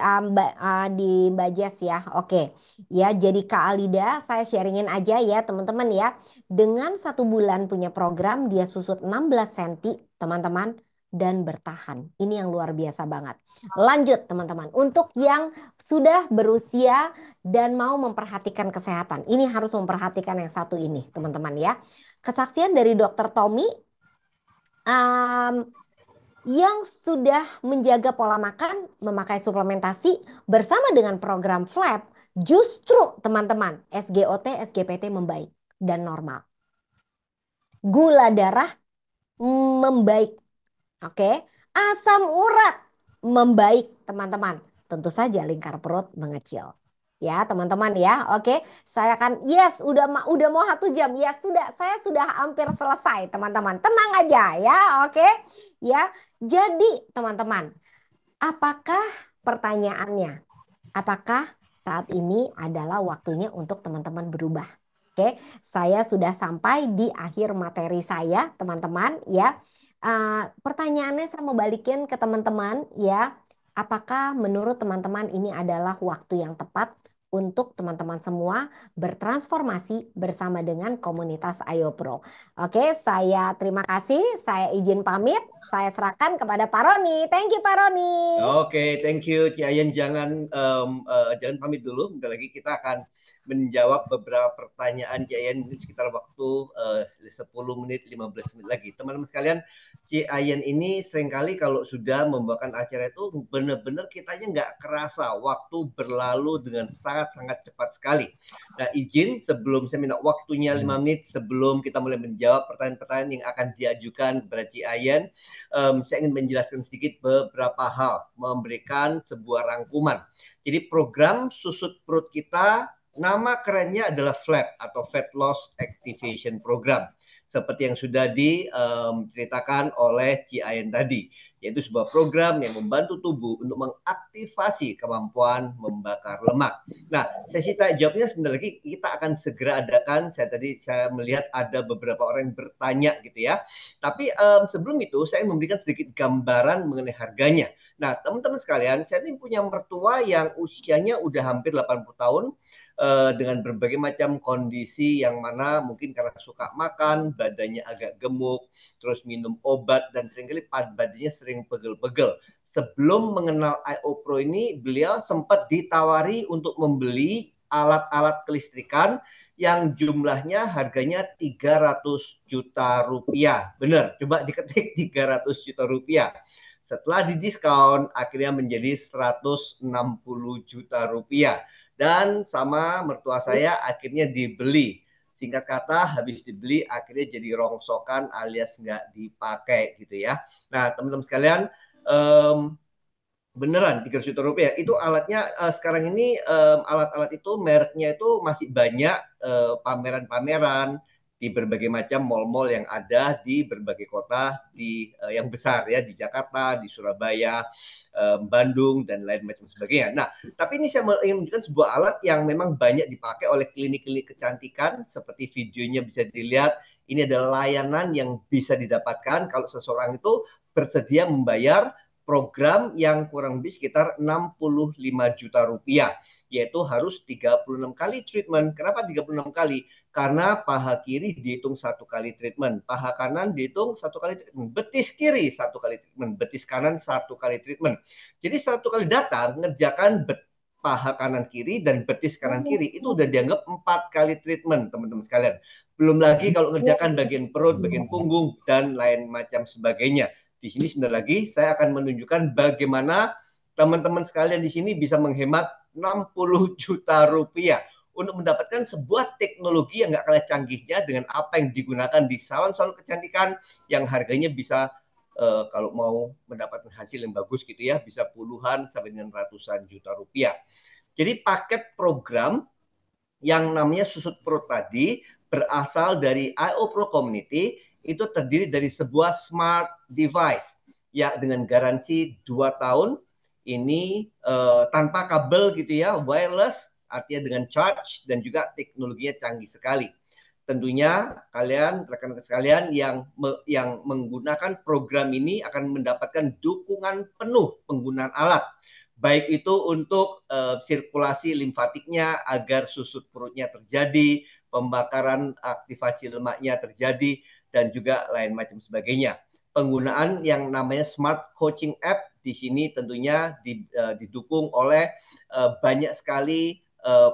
Bajes ya. Oke. Ya, jadi Kak Alida, saya sharingin aja ya teman-teman ya. Dengan 1 bulan punya program, dia susut 16 senti teman-teman. Dan bertahan. Ini yang luar biasa banget. Lanjut teman-teman. Untuk yang sudah berusia dan mau memperhatikan kesehatan. Ini harus memperhatikan yang satu ini teman-teman ya. Kesaksian dari Dokter Tommy. um, yang sudah menjaga pola makan, memakai suplementasi bersama dengan program FLAP, justru teman-teman SGOT, SGPT membaik dan normal. Gula darah membaik, oke? Asam urat membaik, teman-teman. Tentu saja lingkar perut mengecil. Ya, teman-teman ya. Oke, saya akan yes, udah mau 1 jam. Ya, sudah, saya sudah hampir selesai, teman-teman. Tenang aja ya, oke? Ya. Jadi, teman-teman, apakah pertanyaannya? Apakah saat ini adalah waktunya untuk teman-teman berubah? Oke, saya sudah sampai di akhir materi saya, teman-teman. Ya, pertanyaannya saya mau balikin ke teman-teman. Ya, apakah menurut teman-teman ini adalah waktu yang tepat untuk teman-teman semua bertransformasi bersama dengan komunitas Ayo Pro? Oke, saya terima kasih. Saya izin pamit. Saya serahkan kepada Pak Roni. Thank you, Pak Roni. Oke, thank you Ci Ayen. Jangan pamit dulu. Bentar lagi kita akan menjawab beberapa pertanyaan Ci Ayen, mungkin sekitar waktu 10 menit, 15 menit lagi. Teman-teman sekalian, Ci Ayen ini seringkali kalau sudah membawakan acara itu benar-benar kitanya nggak kerasa waktu berlalu dengan sangat-sangat cepat sekali. Nah, izin sebelum saya minta waktunya 5 menit sebelum kita mulai menjawab pertanyaan-pertanyaan yang akan diajukan kepada Ci Ayen, saya ingin menjelaskan sedikit beberapa hal, memberikan sebuah rangkuman. Jadi program susut perut kita, nama kerennya adalah FLAP atau Fat Loss Activation Program. Seperti yang sudah diceritakan oleh Ci Ayen tadi, yaitu sebuah program yang membantu tubuh untuk mengaktifasi kemampuan membakar lemak. Nah, sesi tanya jawabnya sebentar lagi kita akan segera adakan. Saya melihat ada beberapa orang yang bertanya gitu ya. Tapi sebelum itu saya memberikan sedikit gambaran mengenai harganya. Nah, teman-teman sekalian, saya ini punya mertua yang usianya udah hampir 80 tahun dengan berbagai macam kondisi yang mana mungkin karena suka makan, badannya agak gemuk, terus minum obat dan seringkali badannya sering pegel-pegel. Sebelum mengenal IO Pro ini, beliau sempat ditawari untuk membeli alat-alat kelistrikan yang jumlahnya harganya 300 juta rupiah. Benar, coba diketik 300 juta rupiah. Setelah didiskon, akhirnya menjadi 160 juta rupiah. Dan sama mertua saya akhirnya dibeli. Singkat kata, habis dibeli akhirnya jadi rongsokan alias nggak dipakai gitu ya. Nah, teman-teman sekalian, beneran 300 juta rupiah itu alatnya. Sekarang ini alat-alat itu mereknya itu masih banyak, pameran-pameran di berbagai macam mal-mal yang ada di berbagai kota yang besar ya, di Jakarta, di Surabaya, Bandung dan lain macam sebagainya. Nah, tapi ini saya ingin menunjukkan sebuah alat yang memang banyak dipakai oleh klinik-klinik kecantikan. Seperti videonya bisa dilihat, ini adalah layanan yang bisa didapatkan kalau seseorang itu bersedia membayar program yang kurang lebih sekitar 65 juta rupiah, yaitu harus 36 kali treatment. Kenapa 36 kali? Karena paha kiri dihitung 1 kali treatment, paha kanan dihitung 1 kali treatment, betis kiri 1 kali treatment, betis kanan 1 kali treatment. Jadi 1 kali datang ngerjakan paha kanan kiri dan betis kanan kiri itu udah dianggap 4 kali treatment, teman-teman sekalian. Belum lagi kalau ngerjakan bagian perut, bagian punggung dan lain macam sebagainya. Di sini sebentar lagi saya akan menunjukkan bagaimana teman-teman sekalian di sini bisa menghemat 60 juta rupiah untuk mendapatkan sebuah teknologi yang nggak kalah canggihnya dengan apa yang digunakan di salon-salon kecantikan yang harganya bisa kalau mau mendapatkan hasil yang bagus gitu ya, bisa puluhan sampai dengan ratusan juta rupiah. Jadi paket program yang namanya susut perut tadi berasal dari IO Pro Community, itu terdiri dari sebuah smart device ya dengan garansi 2 tahun. Ini tanpa kabel gitu ya, wireless, artinya dengan charge dan juga teknologinya canggih sekali. Tentunya kalian, rekan-rekan sekalian yang menggunakan program ini akan mendapatkan dukungan penuh penggunaan alat. Baik itu untuk sirkulasi limfatiknya agar susut perutnya terjadi, pembakaran aktivasi lemaknya terjadi, dan juga lain macam sebagainya. Penggunaan yang namanya Smart Coaching App di sini tentunya didukung oleh banyak sekali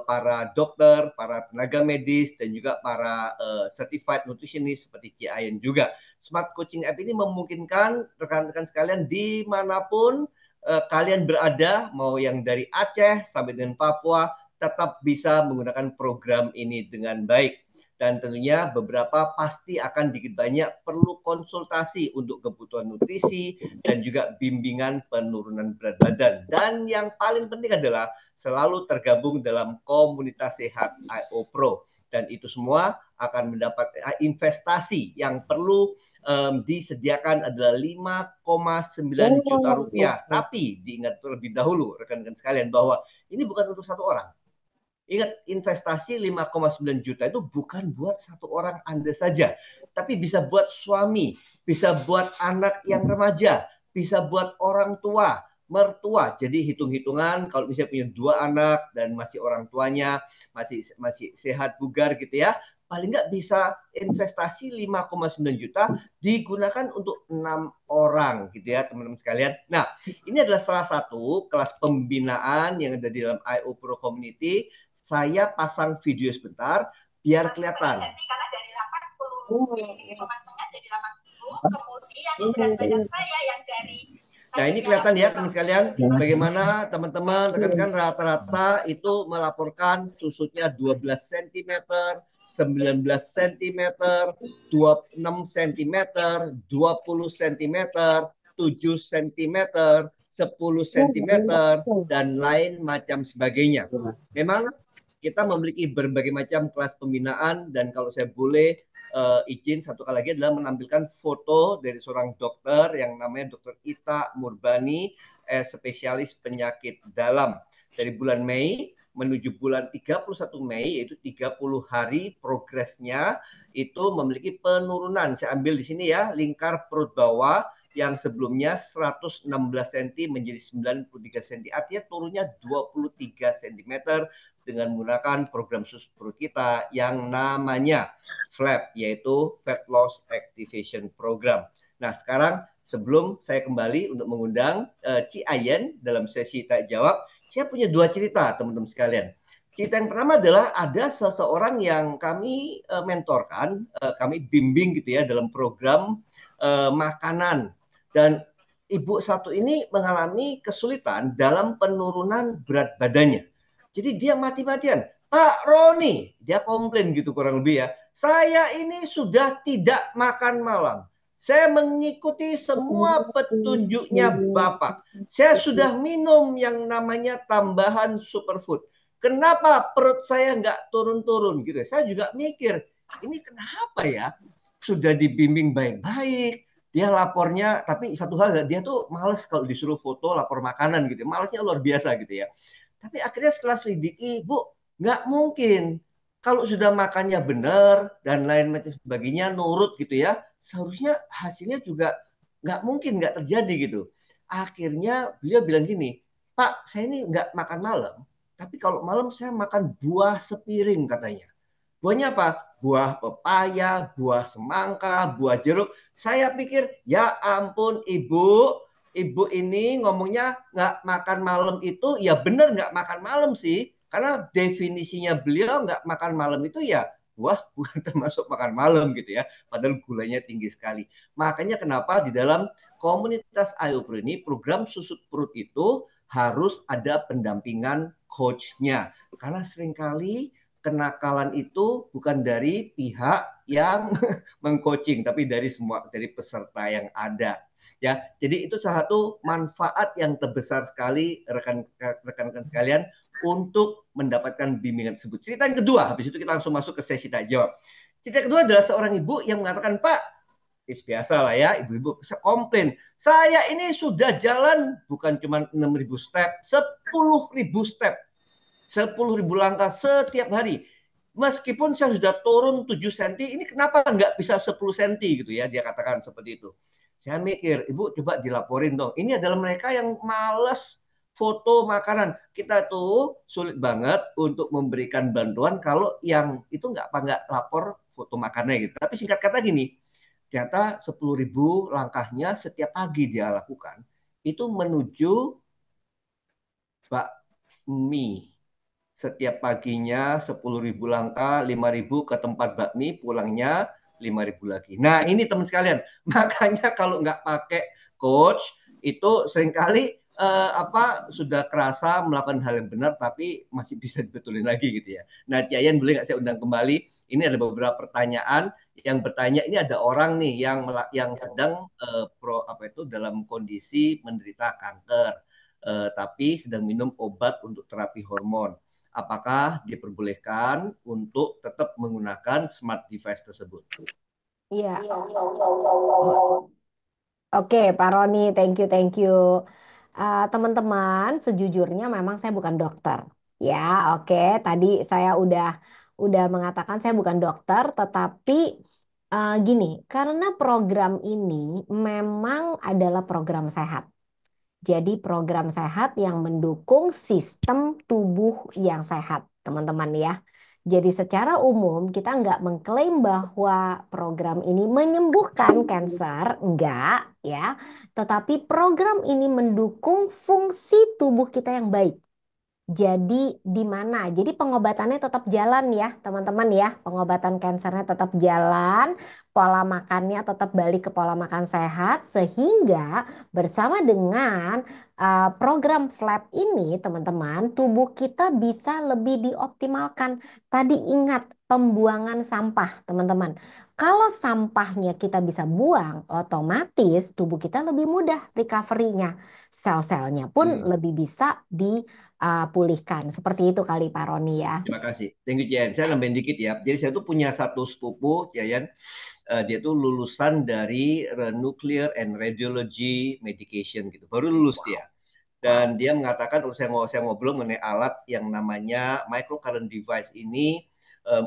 para dokter, para tenaga medis, dan juga para certified nutritionist seperti Ci Ayen juga. Smart Coaching App ini memungkinkan rekan-rekan sekalian dimanapun kalian berada, mau yang dari Aceh sampai dengan Papua, tetap bisa menggunakan program ini dengan baik. Dan tentunya beberapa pasti akan dikit banyak perlu konsultasi untuk kebutuhan nutrisi dan juga bimbingan penurunan berat badan. Dan yang paling penting adalah selalu tergabung dalam komunitas sehat IO Pro. Dan itu semua akan mendapat investasi yang perlu disediakan adalah 5,9 juta rupiah. Tapi diingat terlebih dahulu rekan-rekan sekalian bahwa ini bukan untuk satu orang. Ingat, investasi 5,9 juta itu bukan buat satu orang Anda saja, tapi bisa buat suami, bisa buat anak yang remaja, bisa buat orang tua, mertua. Jadi hitung-hitungan kalau misalnya punya 2 anak dan masih orang tuanya masih sehat bugar gitu ya, paling nggak bisa investasi 5,9 juta digunakan untuk 6 orang gitu ya teman-teman sekalian. Nah, ini adalah salah satu kelas pembinaan yang ada di dalam IO Pro Community. Saya pasang video sebentar biar kelihatan. Karena dari 80,5 jadi 80, kemudian berat badan saya yang dari. Nah, ini kelihatan ya teman sekalian bagaimana teman-teman rekan-rekan rata-rata itu melaporkan susutnya 12 cm, 19 cm, 26 cm, 20 cm, 7 cm, 10 cm, dan lain macam sebagainya. Memang kita memiliki berbagai macam kelas pembinaan, dan kalau saya boleh izin satu kali lagi adalah menampilkan foto dari seorang dokter yang namanya Dr. Ita Murbani, spesialis penyakit dalam. Dari bulan Mei menuju bulan 31 Mei, yaitu 30 hari progresnya itu memiliki penurunan. Saya ambil di sini ya, lingkar perut bawah yang sebelumnya 116 cm menjadi 93 cm, artinya turunnya 23 cm dengan menggunakan program susut perut kita yang namanya FLAP, yaitu Fat Loss Activation Program. Nah, sekarang sebelum saya kembali untuk mengundang Ci Ayen dalam sesi tanya jawab, saya punya 2 cerita teman-teman sekalian. Cerita yang pertama adalah ada seseorang yang kami mentorkan, kami bimbing gitu ya dalam program makanan. Dan ibu satu ini mengalami kesulitan dalam penurunan berat badannya. Jadi dia mati-matian, Pak Roni, dia komplain gitu kurang lebih ya. Saya ini sudah tidak makan malam. Saya mengikuti semua petunjuknya Bapak. Saya sudah minum yang namanya tambahan superfood. Kenapa perut saya nggak turun-turun gitu? Saya juga mikir, ini kenapa ya? Sudah dibimbing baik-baik, dia lapornya, tapi satu hal dia tuh males kalau disuruh foto lapor makanan gitu, malesnya luar biasa gitu ya. Tapi akhirnya setelah selidiki, Bu, nggak mungkin. Kalau sudah makannya benar dan lain macam sebagainya nurut gitu ya, seharusnya hasilnya juga nggak mungkin nggak terjadi gitu. Akhirnya beliau bilang gini, Pak, saya ini nggak makan malam, tapi kalau malam saya makan buah sepiring katanya. Buahnya apa? Buah pepaya, buah semangka, buah jeruk. Saya pikir, ya ampun ibu, ibu ini ngomongnya nggak makan malam itu, ya benar nggak makan malam sih. Karena definisinya beliau nggak makan malam itu ya buah bukan termasuk makan malam gitu ya. Padahal gulanya tinggi sekali. Makanya kenapa di dalam komunitas iOpro ini program susut perut itu harus ada pendampingan coachnya. Karena seringkali kenakalan itu bukan dari pihak yang mengcoaching, tapi dari semua dari peserta yang ada. Ya, jadi itu salah satu manfaat yang terbesar sekali rekan-rekan sekalian untuk mendapatkan bimbingan tersebut. Cerita yang kedua, habis itu kita langsung masuk ke sesi tanya jawab. Cerita kedua adalah seorang ibu yang mengatakan, Pak, biasa lah ya, ibu-ibu komplain. Saya ini sudah jalan bukan cuma 6.000 step, 10.000 step. 10.000 langkah setiap hari. Meskipun saya sudah turun 7 cm, ini kenapa nggak bisa 10 cm gitu ya, dia katakan seperti itu. Saya mikir, ibu coba dilaporin dong. Ini adalah mereka yang males foto makanan. Kita tuh sulit banget untuk memberikan bantuan kalau yang itu nggak lapor foto makannya gitu. Tapi singkat kata gini, ternyata 10.000 langkahnya setiap pagi dia lakukan. Itu menuju bakmi setiap paginya 10.000 langkah, 5.000 ke tempat bakmi, pulangnya 5.000 lagi. Nah ini teman sekalian, makanya kalau nggak pakai coach itu seringkali sudah kerasa melakukan hal yang benar tapi masih bisa dibetulin lagi gitu ya. Nah Ciayan boleh nggak saya undang kembali? Ini ada beberapa pertanyaan yang bertanya, ini ada orang nih yang sedang dalam kondisi menderita kanker, tapi sedang minum obat untuk terapi hormon, apakah diperbolehkan untuk tetap menggunakan smart device tersebut? Iya. Oh, oke, Pak Roni, thank you. Teman-teman, sejujurnya memang saya bukan dokter. Ya, oke. Tadi saya udah mengatakan saya bukan dokter, tetapi gini, karena program ini memang adalah program sehat. Jadi program sehat yang mendukung sistem tubuh yang sehat, teman-teman ya. Jadi secara umum kita nggak mengklaim bahwa program ini menyembuhkan kanker, enggak ya. Tetapi program ini mendukung fungsi tubuh kita yang baik. Jadi di mana? Jadi pengobatannya tetap jalan ya, teman-teman ya. Pengobatan kansernya tetap jalan, pola makannya tetap balik ke pola makan sehat sehingga bersama dengan program FLAP ini, teman-teman, tubuh kita bisa lebih dioptimalkan. Tadi ingat pembuangan sampah, teman-teman. Kalau sampahnya kita bisa buang, otomatis tubuh kita lebih mudah recovery-nya. Sel-selnya pun lebih bisa pulihkan. Seperti itu kali Pak Roni ya. Terima kasih. Thank you, Cian. Saya nambahin dikit ya. Jadi saya tuh punya satu sepupu, Cian. Dia tuh lulusan dari Nuclear and Radiology Medication gitu. Baru lulus dia. Dan dia mengatakan, saya ngobrol mengenai alat yang namanya microcurrent device ini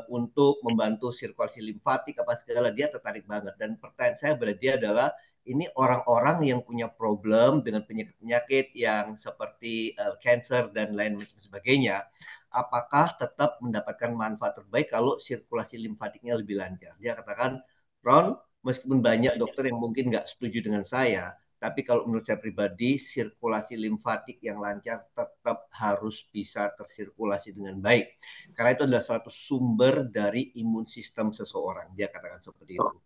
untuk membantu sirkulasi limfatik apa segala, dia tertarik banget. Dan pertanyaan saya pada dia adalah, ini orang-orang yang punya problem dengan penyakit-penyakit yang seperti cancer dan lain sebagainya, apakah tetap mendapatkan manfaat terbaik kalau sirkulasi limfatiknya lebih lancar? Dia katakan, Ron, meskipun banyak dokter yang mungkin nggak setuju dengan saya, Tapi kalau menurut saya pribadi, sirkulasi limfatik yang lancar tetap harus bisa tersirkulasi dengan baik. Karena itu adalah suatu sumber dari imun sistem seseorang. Dia katakan seperti itu.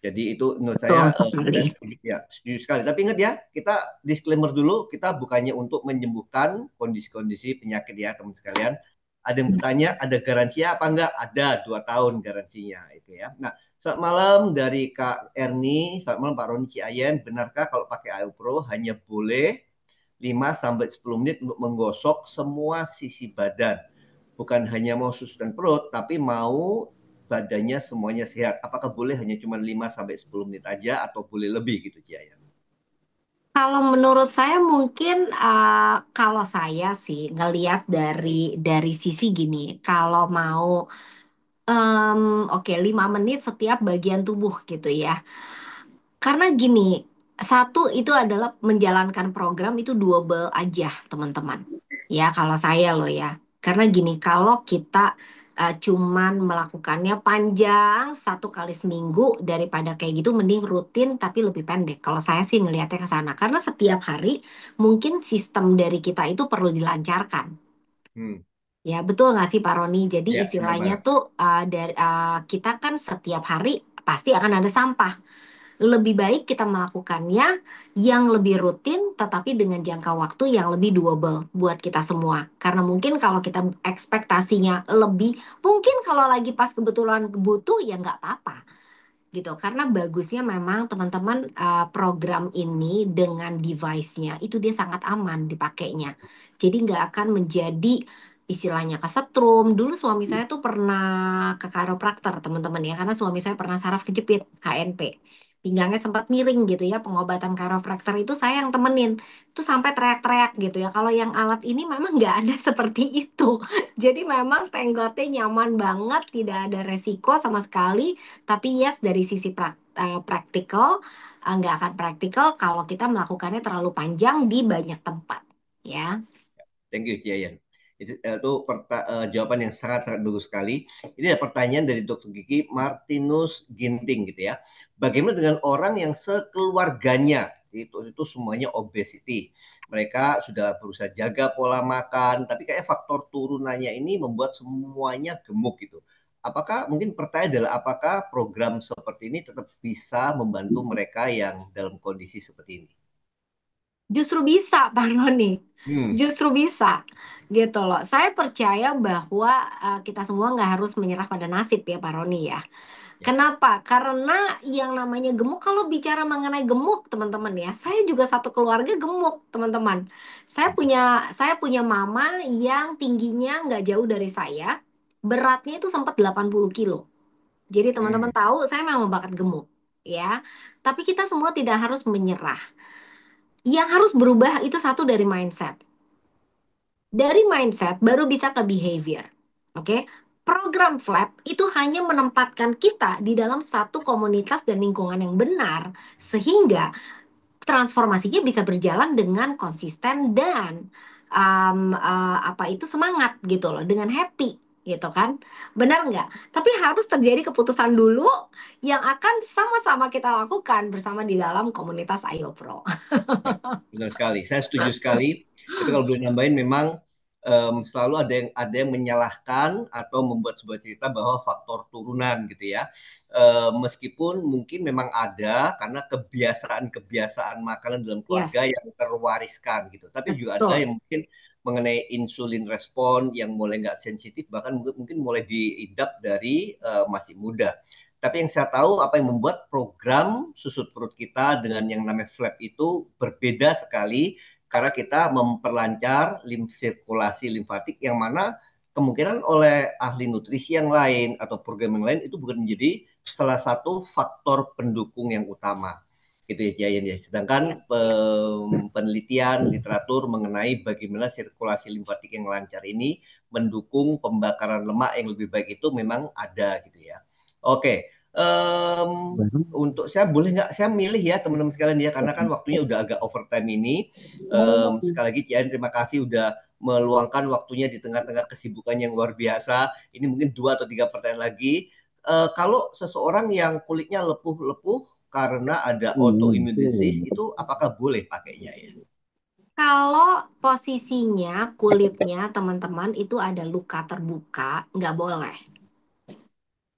Jadi itu menurut Betul saya, saya sekali. setuju, ya, setuju sekali. Tapi ingat ya, kita disclaimer dulu, kita bukannya untuk menyembuhkan kondisi-kondisi penyakit ya teman sekalian. Ada yang bertanya, ada garansinya apa enggak? Ada 2 tahun garansinya itu ya. Nah, selamat malam dari Kak Erni, selamat malam Pak Roni Ciayen. Benarkah kalau pakai AU Pro hanya boleh 5 sampai 10 menit untuk menggosok semua sisi badan? Bukan hanya mau susu dan perut, tapi mau badannya semuanya sehat. Apakah boleh hanya cuma 5 sampai 10 menit aja atau boleh lebih gitu, Cia? Kalau menurut saya mungkin kalau saya sih ngelihat dari sisi gini, kalau mau oke 5 menit setiap bagian tubuh gitu ya. Karena gini, satu itu adalah menjalankan program itu double aja, teman-teman. Ya, kalau saya loh ya. Karena gini, kalau kita cuman melakukannya panjang 1 kali seminggu daripada kayak gitu, mending rutin tapi lebih pendek. Kalau saya sih ngelihatnya ke sana. Karena setiap hari mungkin sistem dari kita itu perlu dilancarkan. Hmm. Ya, betul nggak sih Pak Roni? Jadi Ya, benar istilahnya banget. tuh kita kan setiap hari pasti akan ada sampah. Lebih baik kita melakukannya yang lebih rutin, tetapi dengan jangka waktu yang lebih doable buat kita semua. Karena mungkin kalau kita ekspektasinya lebih, mungkin kalau lagi pas kebetulan butuh ya nggak apa-apa gitu. Karena bagusnya memang teman-teman program ini dengan device-nya itu dia sangat aman dipakainya. Jadi nggak akan menjadi istilahnya kesetrum. Dulu suami saya tuh pernah ke chiropractor teman-teman ya, karena suami saya pernah saraf kejepit HNP. Pinggangnya sempat miring gitu ya, pengobatan chiropractor itu saya yang temenin. Itu sampai teriak-teriak gitu ya. Kalau yang alat ini memang nggak ada seperti itu. Jadi memang tenggotnya nyaman banget, tidak ada resiko sama sekali. Tapi yes, dari sisi praktikal, nggak akan praktikal kalau kita melakukannya terlalu panjang di banyak tempat, ya. Thank you, Cian. Itu jawaban yang sangat-sangat bagus sekali. Ini ada pertanyaan dari Dr. Gigi Martinus Ginting gitu ya. Bagaimana dengan orang yang sekeluarganya itu semuanya obesity. Mereka sudah berusaha jaga pola makan, tapi kayak faktor turunannya ini membuat semuanya gemuk gitu. Apakah mungkin pertanyaan adalah apakah program seperti ini tetap bisa membantu mereka yang dalam kondisi seperti ini? Justru bisa, Pak Roni. Hmm, Justru bisa, gitu loh. Saya percaya bahwa kita semua nggak harus menyerah pada nasib ya, Pak Roni ya. ya. Kenapa? Karena yang namanya gemuk, kalau bicara mengenai gemuk, teman-teman ya, saya juga satu keluarga gemuk, teman-teman. Saya punya mama yang tingginya nggak jauh dari saya, beratnya itu sempat 80 kilo. Jadi teman-teman Hmm. tahu, saya memang bakat gemuk, ya. Tapi kita semua tidak harus menyerah. Yang harus berubah itu satu dari mindset. Dari mindset baru bisa ke behavior. Oke? Program Flap itu hanya menempatkan kita di dalam satu komunitas dan lingkungan yang benar sehingga transformasinya bisa berjalan dengan konsisten dan apa itu semangat gitu loh, dengan happy gitu kan. Benar nggak? Tapi harus terjadi keputusan dulu yang akan sama-sama kita lakukan bersama di dalam komunitas Ayo Pro. Ya, benar sekali. Saya setuju sekali. Tapi kalau boleh nambahin, memang selalu ada yang menyalahkan atau membuat sebuah cerita bahwa faktor turunan gitu ya. Meskipun mungkin memang ada karena kebiasaan-kebiasaan makanan dalam keluarga Yes, yang terwariskan gitu. Tapi juga ada betul. yang mungkin mengenai insulin respon yang mulai nggak sensitif, bahkan mungkin mulai diidap dari masih muda. Tapi yang saya tahu apa yang membuat program susut perut kita dengan yang namanya flap itu berbeda sekali karena kita memperlancar sirkulasi limfatik yang mana kemungkinan oleh ahli nutrisi yang lain atau program yang lain itu bukan menjadi salah satu faktor pendukung yang utama gitu ya Jayan ya. Sedangkan Yes. penelitian literatur mengenai bagaimana sirkulasi limfatik yang lancar ini mendukung pembakaran lemak yang lebih baik itu memang ada gitu ya. Oke, untuk saya boleh nggak saya milih ya teman-teman sekalian ya karena kan waktunya udah agak overtime ini. Sekali lagi Cian terima kasih udah meluangkan waktunya di tengah-tengah kesibukan yang luar biasa. Ini mungkin 2 atau 3 pertanyaan lagi. Kalau seseorang yang kulitnya lepuh-lepuh karena ada autoimmune disease, itu apakah boleh pakainya ya? Kalau posisinya kulitnya teman-teman itu ada luka terbuka, nggak boleh.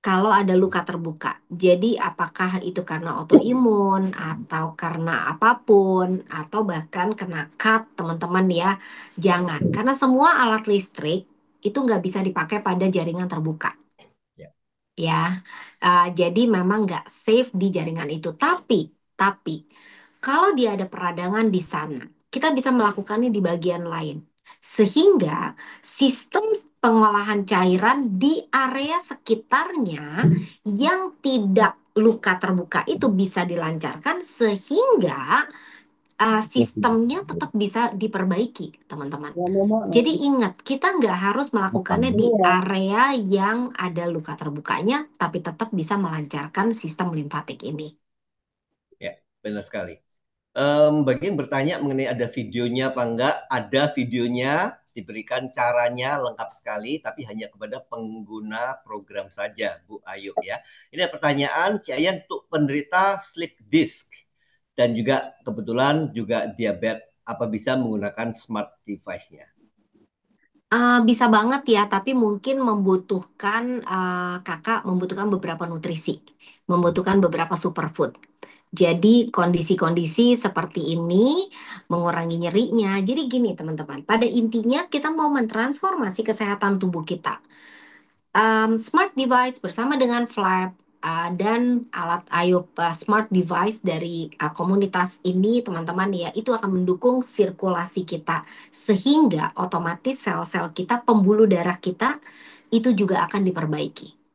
Kalau ada luka terbuka, jadi apakah itu karena autoimun atau karena apapun atau bahkan kena cut teman-teman ya, jangan. Karena semua alat listrik itu nggak bisa dipakai pada jaringan terbuka Ya. ya. Jadi memang nggak safe di jaringan itu. Tapi kalau dia ada peradangan di sana, kita bisa melakukannya di bagian lain. Sehingga sistem pengolahan cairan di area sekitarnya yang tidak luka terbuka itu bisa dilancarkan sehingga sistemnya tetap bisa diperbaiki, teman-teman. Jadi ingat, kita nggak harus melakukannya di area yang ada luka terbukanya, tapi tetap bisa melancarkan sistem limfatik ini. Ya, benar sekali. Bagi yang bertanya mengenai ada videonya apa enggak, ada videonya, diberikan caranya lengkap sekali, tapi hanya kepada pengguna program saja, Bu Ayu ya. Ini ada pertanyaan, Cian untuk penderita sleep disk dan juga kebetulan juga diabetes, apa bisa menggunakan smart device-nya? Bisa banget ya, tapi mungkin membutuhkan kakak membutuhkan beberapa nutrisi, membutuhkan beberapa superfood. Jadi kondisi-kondisi seperti ini mengurangi nyerinya. Jadi gini teman-teman, pada intinya kita mau mentransformasi kesehatan tubuh kita. Smart device bersama dengan Flap dan alat IOP smart device dari komunitas ini teman-teman ya itu akan mendukung sirkulasi kita sehingga otomatis sel-sel kita pembuluh darah kita itu juga akan diperbaiki.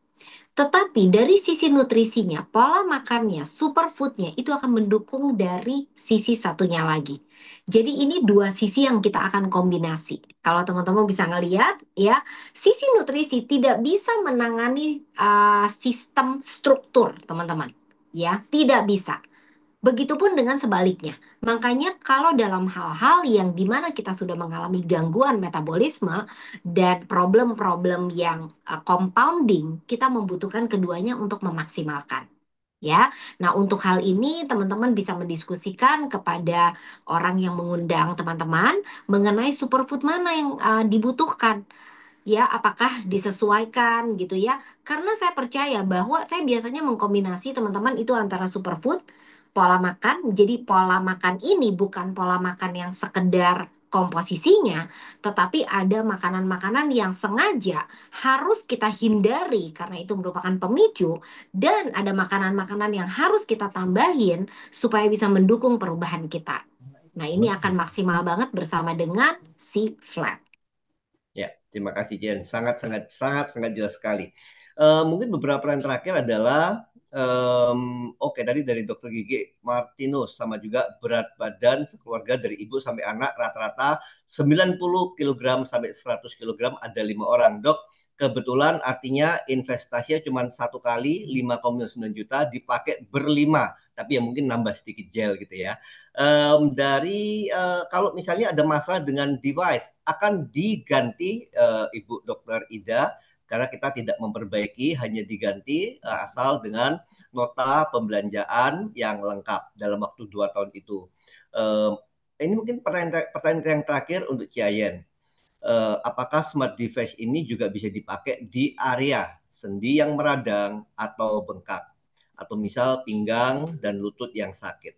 Tetapi dari sisi nutrisinya, pola makannya, superfoodnya itu akan mendukung dari sisi satunya lagi. Jadi ini dua sisi yang kita akan kombinasi. Kalau teman-teman bisa ngelihat ya, sisi nutrisi tidak bisa menangani sistem struktur, teman-teman. Ya, tidak bisa. Begitupun dengan sebaliknya. Makanya kalau dalam hal-hal yang dimana kita sudah mengalami gangguan metabolisme dan problem-problem yang compounding, kita membutuhkan keduanya untuk memaksimalkan. Ya, nah untuk hal ini teman-teman bisa mendiskusikan kepada orang yang mengundang teman-teman mengenai superfood mana yang dibutuhkan ya apakah disesuaikan gitu ya karena saya percaya bahwa saya biasanya mengkombinasi teman-teman itu antara superfood pola makan jadi pola makan ini bukan pola makan yang sekedar komposisinya tetapi ada makanan-makanan yang sengaja harus kita hindari karena itu merupakan pemicu dan ada makanan-makanan yang harus kita tambahin supaya bisa mendukung perubahan kita. Nah, ini akan maksimal banget bersama dengan si flat. Ya, terima kasih Jen. Sangat sangat sangat sangat jelas sekali. Mungkin beberapa yang terakhir adalah oke tadi dari Dokter Gigi Martinus sama juga berat badan sekeluarga dari ibu sampai anak rata-rata 90 kilogram sampai 100 kilogram ada 5 orang. Dok, kebetulan artinya investasinya cuma satu kali 5,9 juta dipakai berlima, tapi ya mungkin nambah sedikit gel gitu ya. Kalau misalnya ada masalah dengan device akan diganti Ibu Dokter Ida karena kita tidak memperbaiki hanya diganti asal dengan nota pembelanjaan yang lengkap dalam waktu 2 tahun itu. Um, ini mungkin pertanyaan yang terakhir untuk Ciayen. Apakah smart device ini juga bisa dipakai di area sendi yang meradang atau bengkak atau misal pinggang dan lutut yang sakit?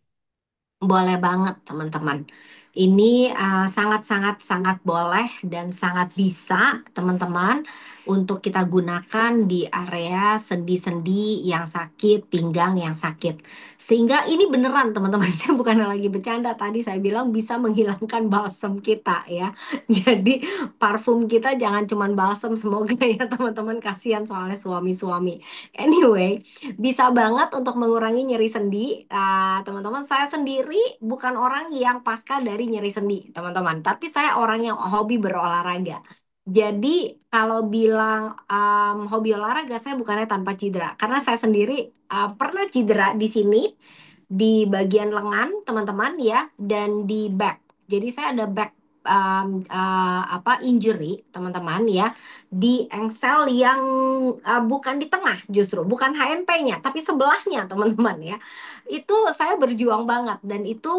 Boleh banget, teman-teman. Ini sangat-sangat sangat boleh dan sangat bisa, teman-teman, untuk kita gunakan di area sendi-sendi yang sakit, pinggang yang sakit. Sehingga ini beneran, teman-teman. Saya bukan lagi bercanda. Tadi saya bilang bisa menghilangkan balsam kita ya. Jadi parfum kita jangan cuman balsam, semoga ya, teman-teman. Kasihan soalnya suami-suami. Anyway, bisa banget untuk mengurangi nyeri sendi. Teman-teman, saya sendiri bukan orang yang pasca dari nyeri sendi, teman-teman. Tapi saya orang yang hobi berolahraga. Jadi kalau bilang hobi olahraga, saya bukannya tanpa cedera. Karena saya sendiri pernah cedera di sini, di bagian lengan, teman-teman ya, dan di back. Jadi saya ada back injury teman-teman ya di engsel yang bukan di tengah, justru bukan HNP-nya tapi sebelahnya teman-teman ya. Itu saya berjuang banget dan itu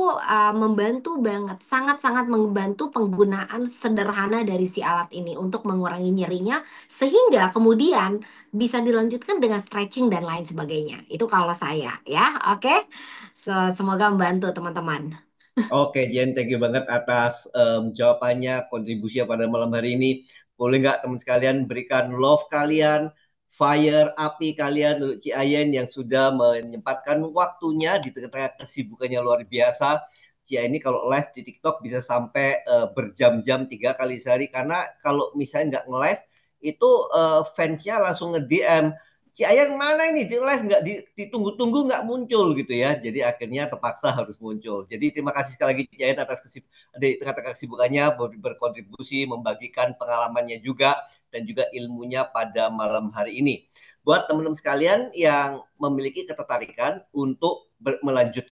membantu banget, sangat-sangat membantu penggunaan sederhana dari si alat ini untuk mengurangi nyerinya sehingga kemudian bisa dilanjutkan dengan stretching dan lain sebagainya. Itu kalau saya ya. Oke. Semoga membantu teman-teman. Oke, Jen, thank you banget atas jawabannya, kontribusinya pada malam hari ini. Boleh nggak teman sekalian berikan love kalian, fire, api kalian untuk Ci Ayen yang sudah menyempatkan waktunya di tengah-tengah kesibukannya luar biasa. Ci Ayen ini kalau live di TikTok bisa sampai berjam-jam 3 kali sehari. Karena kalau misalnya nggak nge-live, itu fansnya langsung nge-DM, si Ayan mana ini di live nggak ditunggu-tunggu nggak muncul gitu ya. Jadi akhirnya terpaksa harus muncul. Jadi terima kasih sekali lagi Ci Ayan atas di tengah-tengah kesibukannya berkontribusi membagikan pengalamannya juga dan juga ilmunya pada malam hari ini. Buat teman-teman sekalian yang memiliki ketertarikan untuk melanjutkan